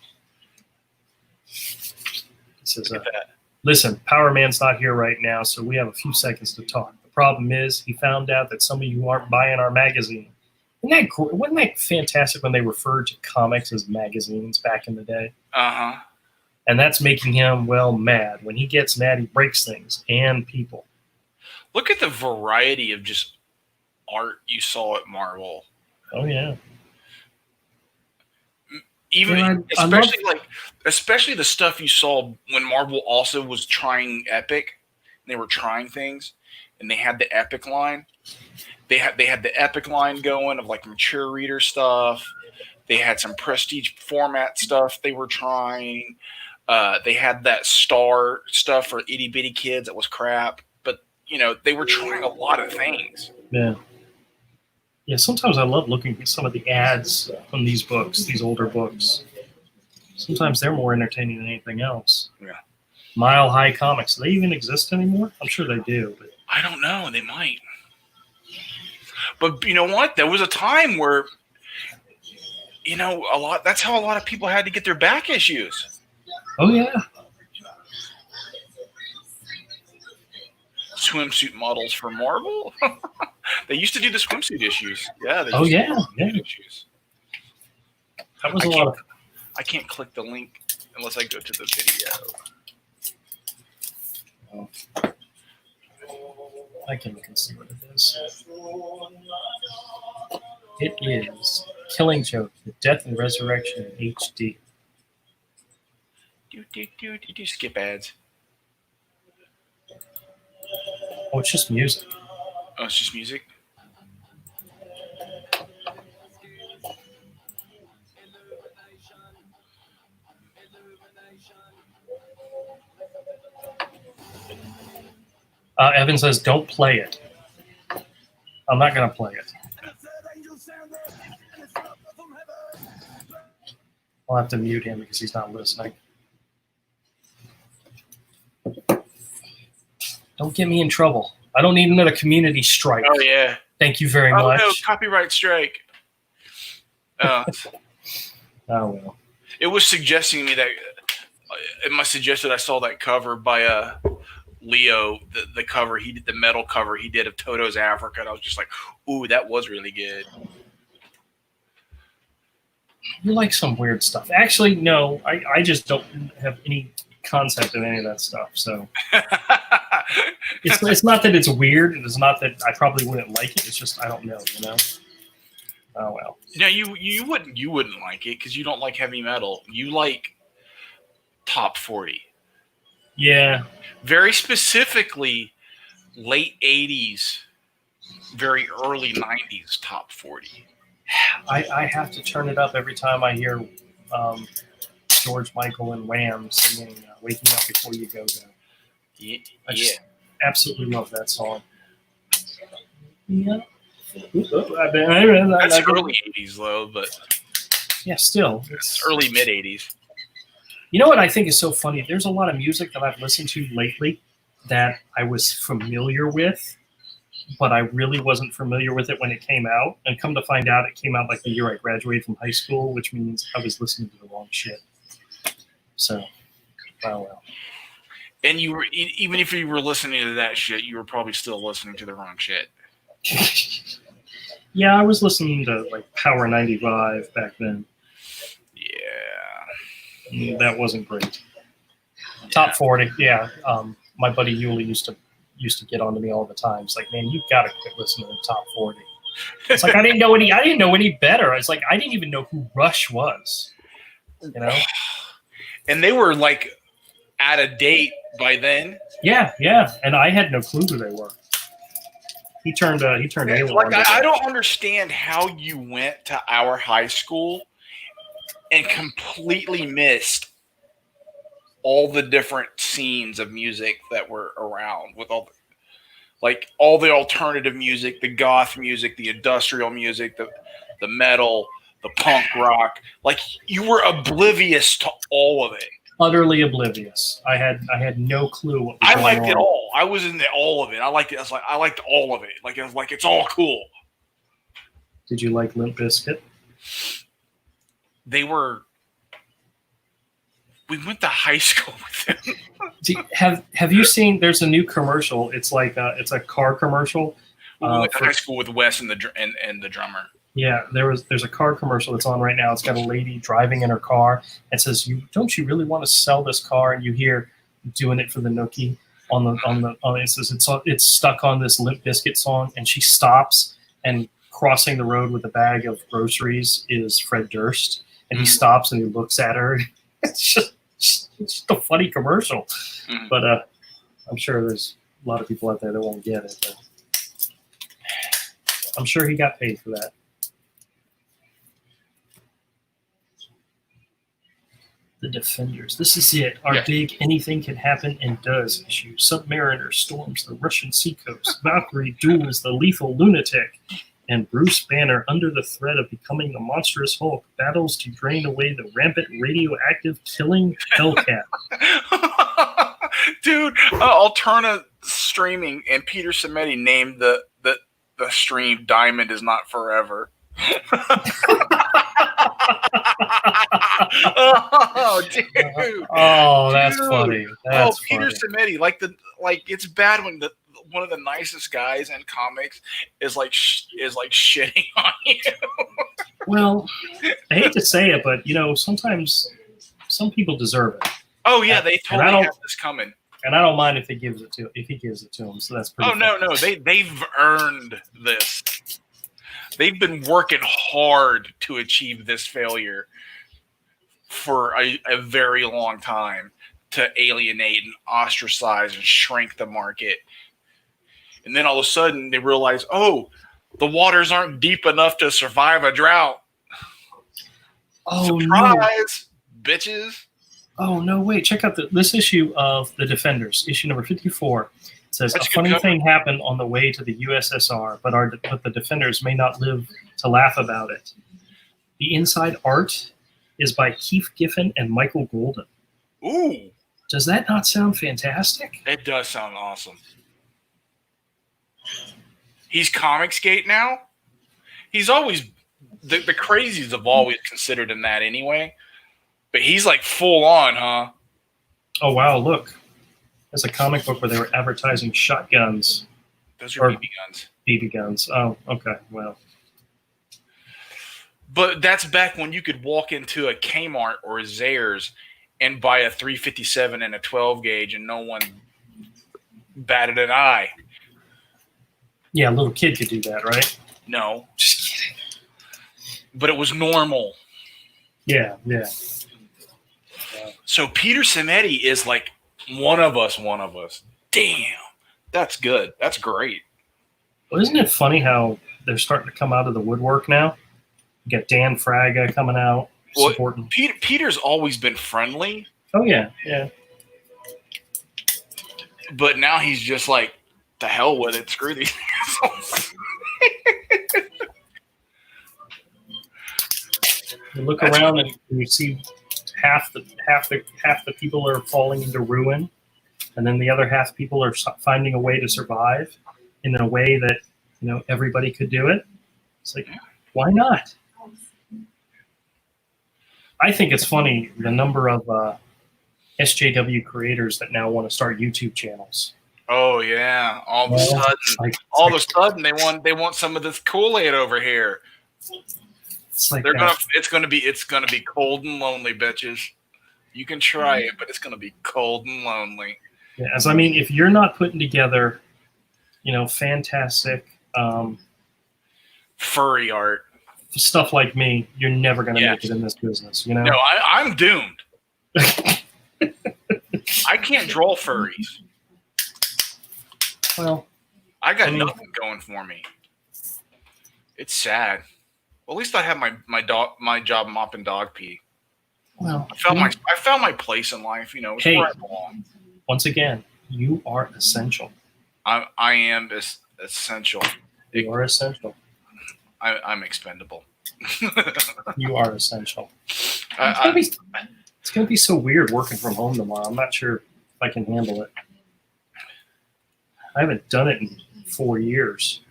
Speaker 1: He says,
Speaker 2: Look at that.
Speaker 1: listen, Power Man's not here right now, so we have a few seconds to talk. The problem is he found out that some of you aren't buying our magazine. Wasn't that fantastic when they referred to comics as magazines back in the day?
Speaker 2: Uh-huh.
Speaker 1: And that's making him, well, mad. When he gets mad, he breaks things and people.
Speaker 2: Look at the variety of just art you saw at Marvel.
Speaker 1: Oh, yeah.
Speaker 2: Even
Speaker 1: Yeah, I
Speaker 2: especially the stuff you saw when Marvel also was trying Epic. They were trying things, and they had the Epic line. They had the Epic line going of like mature reader stuff. They had some prestige format stuff they were trying. They had that Star stuff for itty bitty kids that was crap. But you know, they were trying a lot of things.
Speaker 1: Yeah. Yeah, sometimes I love looking at some of the ads from these books, these older books. Sometimes they're more entertaining than anything else.
Speaker 2: Yeah.
Speaker 1: Mile High Comics. Do they even exist anymore? I'm sure they do. But
Speaker 2: I don't know. They might. But you know what? There was a time where, that's how a lot of people had to get their back issues.
Speaker 1: oh yeah,
Speaker 2: Swimsuit models for Marvel. They used to do the swimsuit issues. Yeah.
Speaker 1: oh yeah, yeah.
Speaker 2: Issues.
Speaker 1: That was a lot of.
Speaker 2: I can't click the link unless I go to the video.
Speaker 1: I can look and see what it is. It is Killing Joke: The Death and Resurrection in HD.
Speaker 2: Do skip ads.
Speaker 1: Oh, it's just music.
Speaker 2: Oh, it's just music.
Speaker 1: Evan says, "Don't play it." I'm not gonna play it. I'll have to mute him because he's not listening. Don't get me in trouble. I don't need another community strike.
Speaker 2: Oh yeah.
Speaker 1: Thank you very
Speaker 2: Oh
Speaker 1: much.
Speaker 2: no, copyright strike.
Speaker 1: Oh well.
Speaker 2: It was suggesting me that it must suggest that I saw that cover by Leo, the cover he did, the metal cover he did of Toto's Africa, and I was just like, ooh, that was really good.
Speaker 1: You like some weird stuff. Actually, no, I just don't have any concept of any of that stuff. So it's not that it's weird. It's not that I probably wouldn't like it. It's just I don't know, Oh well.
Speaker 2: No, you wouldn't like it because you don't like heavy metal. You like top 40.
Speaker 1: Yeah.
Speaker 2: Very specifically, late 80s, very early 90s top 40.
Speaker 1: I have to turn it up every time I hear George Michael and Wham singing "Waking Up Before You Go Go."
Speaker 2: Yeah.
Speaker 1: I just absolutely love that song. Yeah.
Speaker 2: That's early 80s though, but
Speaker 1: yeah, still
Speaker 2: it's early mid 80s.
Speaker 1: You know what I think is so funny? There's a lot of music that I've listened to lately that I was familiar with, but I really wasn't familiar with it when it came out. And come to find out, it came out like the year I graduated from high school, which means I was listening to the wrong shit. So, well.
Speaker 2: And you were, even if you were listening to that shit, you were probably still listening to the wrong shit.
Speaker 1: Yeah, I was listening to like Power 95 back then.
Speaker 2: Yeah.
Speaker 1: That wasn't great. Yeah. Top 40, yeah. My buddy Yuli used to get onto me all the time. It's like, man, you gotta quit listening to Top 40. It's like I didn't know any better. It's like I didn't even know who Rush was.
Speaker 2: And they were like out of date by then.
Speaker 1: Yeah, and I had no clue who they were. He turned AWOL.
Speaker 2: Like I don't understand how you went to our high school and completely missed all the different scenes of music that were around with all the alternative music, the goth music, the industrial music, the metal, the punk rock. Like you were oblivious to all of it.
Speaker 1: Utterly oblivious. I had no clue what was going on.
Speaker 2: I liked it all. I was in all of it. I liked it. I liked all of it. Like it was like it's all cool.
Speaker 1: Did you like Limp Bizkit?
Speaker 2: We went to high school with them.
Speaker 1: Have you seen? There's a new commercial. It's like it's a car commercial.
Speaker 2: We went to high school with Wes and the drummer.
Speaker 1: Yeah, there's a car commercial that's on right now. It's got a lady driving in her car. It says, "Don't you really want to sell this car?" And you hear "Doing It for the Nookie" on the. It says it's stuck on this Limp Bizkit song, and she stops, and crossing the road with a bag of groceries is Fred Durst, and he stops and he looks at her. It's just a funny commercial, but I'm sure there's a lot of people out there that won't get it. But I'm sure he got paid for that. The Defenders. This is it. Our big anything can happen and does issue. Submariner storms the Russian seacoast. Valkyrie duels the lethal lunatic. and Bruce Banner, under the threat of becoming the monstrous Hulk, battles to drain away the rampant radioactive killing Hellcat.
Speaker 2: Dude, Alterna streaming and Peter Simeti named the stream "Diamond is Not Forever." Oh, dude!
Speaker 1: Oh, that's
Speaker 2: Dude.
Speaker 1: funny. That's
Speaker 2: Peter
Speaker 1: funny.
Speaker 2: Simeti, it's bad when one of the nicest guys in comics is shitting on you.
Speaker 1: Well, I hate to say it, but sometimes some people deserve it,
Speaker 2: Oh yeah, they totally
Speaker 1: don't-
Speaker 2: have this coming.
Speaker 1: and I don't mind if he gives it to him. So that's pretty.
Speaker 2: Oh no, they've earned this. They've been working hard to achieve this failure for a very long time, to alienate and ostracize and shrink the market. And then all of a sudden they realize, oh, the waters aren't deep enough to survive a drought.
Speaker 1: Oh
Speaker 2: Surprise, bitches.
Speaker 1: Oh no! Wait, check out this issue of the Defenders, issue number 54. It says
Speaker 2: That's
Speaker 1: a
Speaker 2: a good
Speaker 1: funny
Speaker 2: cover.
Speaker 1: thing happened on the way to the USSR, but the Defenders may not live to laugh about it. The inside art is by Keith Giffen and Michael Golden.
Speaker 2: Ooh,
Speaker 1: Does that not sound fantastic?
Speaker 2: it does sound awesome. He's Comicsgate now. He's always the crazies have always considered him that anyway. But he's like full on, huh?
Speaker 1: Oh wow! Look, there's a comic book where they were advertising shotguns,
Speaker 2: Those are
Speaker 1: Or-
Speaker 2: BB guns.
Speaker 1: BB guns. Oh, okay. Well,
Speaker 2: But that's back when you could walk into a Kmart or a Zayres and buy a 357 and a 12 gauge and no one batted an eye.
Speaker 1: yeah, a little kid could do that, right?
Speaker 2: No,
Speaker 1: Just kidding.
Speaker 2: but it was normal.
Speaker 1: Yeah, yeah.
Speaker 2: So Peter Simeti is like one of us. Damn, that's good. That's great.
Speaker 1: Well, isn't it funny how they're starting to come out of the woodwork now? You got Dan Fraga coming out
Speaker 2: Well,
Speaker 1: supporting.
Speaker 2: Peter's always been friendly,
Speaker 1: Oh yeah, yeah.
Speaker 2: but now he's just like, the hell with it. Screw these assholes.
Speaker 1: You look
Speaker 2: That's
Speaker 1: around and you see half the people are falling into ruin, and then the other half people are finding a way to survive in a way that everybody could do it. It's like, why not? I think it's funny the number of SJW creators that now want to start YouTube channels.
Speaker 2: Oh yeah! All of a
Speaker 1: Well,
Speaker 2: sudden,
Speaker 1: Like,
Speaker 2: all of a sudden they want some of this Kool-Aid over here.
Speaker 1: it's like
Speaker 2: They're
Speaker 1: that.
Speaker 2: it's gonna be cold and lonely, bitches. You can try it, but it's gonna be cold and lonely.
Speaker 1: Yes, I mean, if you're not putting together, fantastic
Speaker 2: Furry art.
Speaker 1: stuff like me, you're never going to
Speaker 2: Yes.
Speaker 1: make it in this business.
Speaker 2: No, I'm doomed. I can't draw furries.
Speaker 1: Well,
Speaker 2: I got
Speaker 1: I mean-
Speaker 2: nothing going for me. It's sad. Well, at least I have my job mopping dog pee.
Speaker 1: well.
Speaker 2: I found my place in life. It's
Speaker 1: Hey.
Speaker 2: where I belong.
Speaker 1: Once again, you are essential.
Speaker 2: I am essential.
Speaker 1: You are essential.
Speaker 2: I'm expendable.
Speaker 1: You are essential.
Speaker 2: I-
Speaker 1: It's gonna be so weird working from home tomorrow. I'm not sure if I can handle it. I haven't done it in 4 years.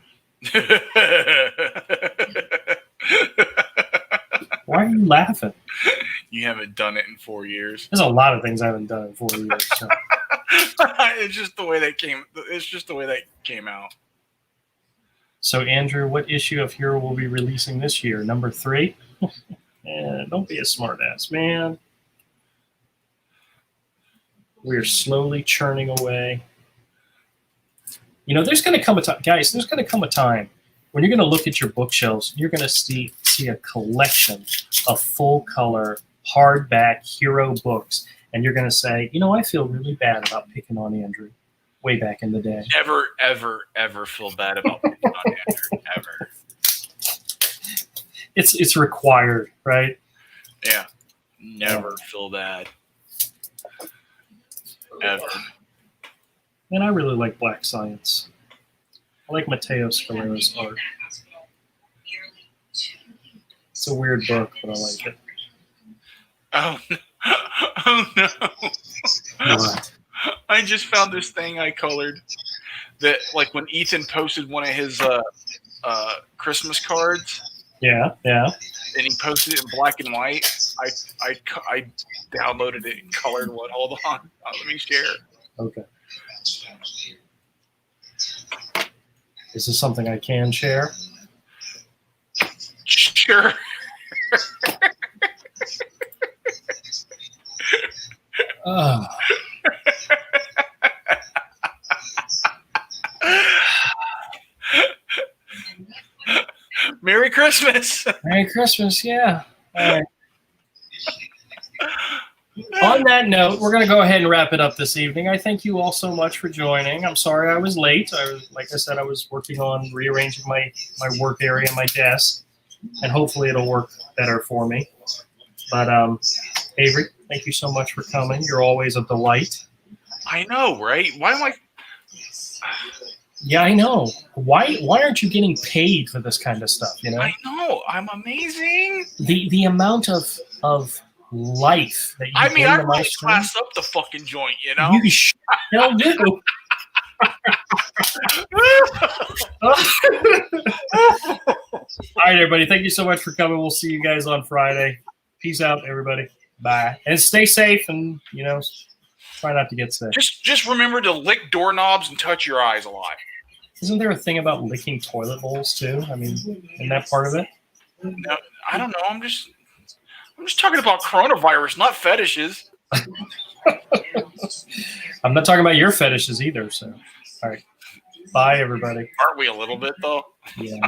Speaker 1: Why are you laughing?
Speaker 2: You haven't done it in 4 years.
Speaker 1: There's a lot of things I haven't done in 4 years. So.
Speaker 2: It's just the way that came. It's just the way that came out.
Speaker 1: So, Andrew, what issue of Hero will be releasing this year? Number 3? Don't be a smartass, man. We're slowly churning away. There's going to come a time, guys, there's going to come a time when you're going to look at your bookshelves, you're going to see a collection of full-color, hardback Hero books, and you're going to say, I feel really bad about picking on Andrew way back in the day.
Speaker 2: Never, ever, ever feel bad about picking on Andrew. Ever.
Speaker 1: It's required, right?
Speaker 2: Yeah. Never feel bad. Ever.
Speaker 1: And I really like Black Science. I like Mateo Scalera's art. It's a weird book, but I like it.
Speaker 2: Oh, no. Oh no!
Speaker 1: What?
Speaker 2: I just found this thing I colored that, like, when Ethan posted one of his Christmas cards,
Speaker 1: Yeah, yeah.
Speaker 2: and he posted it in black and white. I downloaded it and colored one. Hold on, let me share.
Speaker 1: Okay. Is this something I can share?
Speaker 2: Sure.
Speaker 1: Oh.
Speaker 2: Merry Christmas.
Speaker 1: Merry Christmas, yeah. All right. On that note, we're going to go ahead and wrap it up this evening. I thank you all so much for joining. I'm sorry I was late. Like I said, I was working on rearranging my work area, my desk, and hopefully it'll work better for me. But Avery, thank you so much for coming. You're always a delight.
Speaker 2: I know, right? Why am I?
Speaker 1: Yeah, I know. Why aren't you getting paid for this kind of stuff? You know,
Speaker 2: I know. I'm amazing.
Speaker 1: the amount of life that you
Speaker 2: I mean,
Speaker 1: bring
Speaker 2: I
Speaker 1: to my
Speaker 2: really
Speaker 1: stream,
Speaker 2: class up the fucking joint, you know?
Speaker 1: you still do. All right, everybody. Thank you so much for coming. We'll see you guys on Friday. Peace out, everybody. Bye. And stay safe and, try not to get sick.
Speaker 2: Just remember to lick doorknobs and touch your eyes a lot.
Speaker 1: Isn't there a thing about licking toilet bowls too? I mean, isn't that part of it?
Speaker 2: No, I don't know. I'm just talking about coronavirus, not fetishes.
Speaker 1: I'm not talking about your fetishes either. So, all right. Bye, everybody.
Speaker 2: Aren't we a little bit, though?
Speaker 1: Yeah.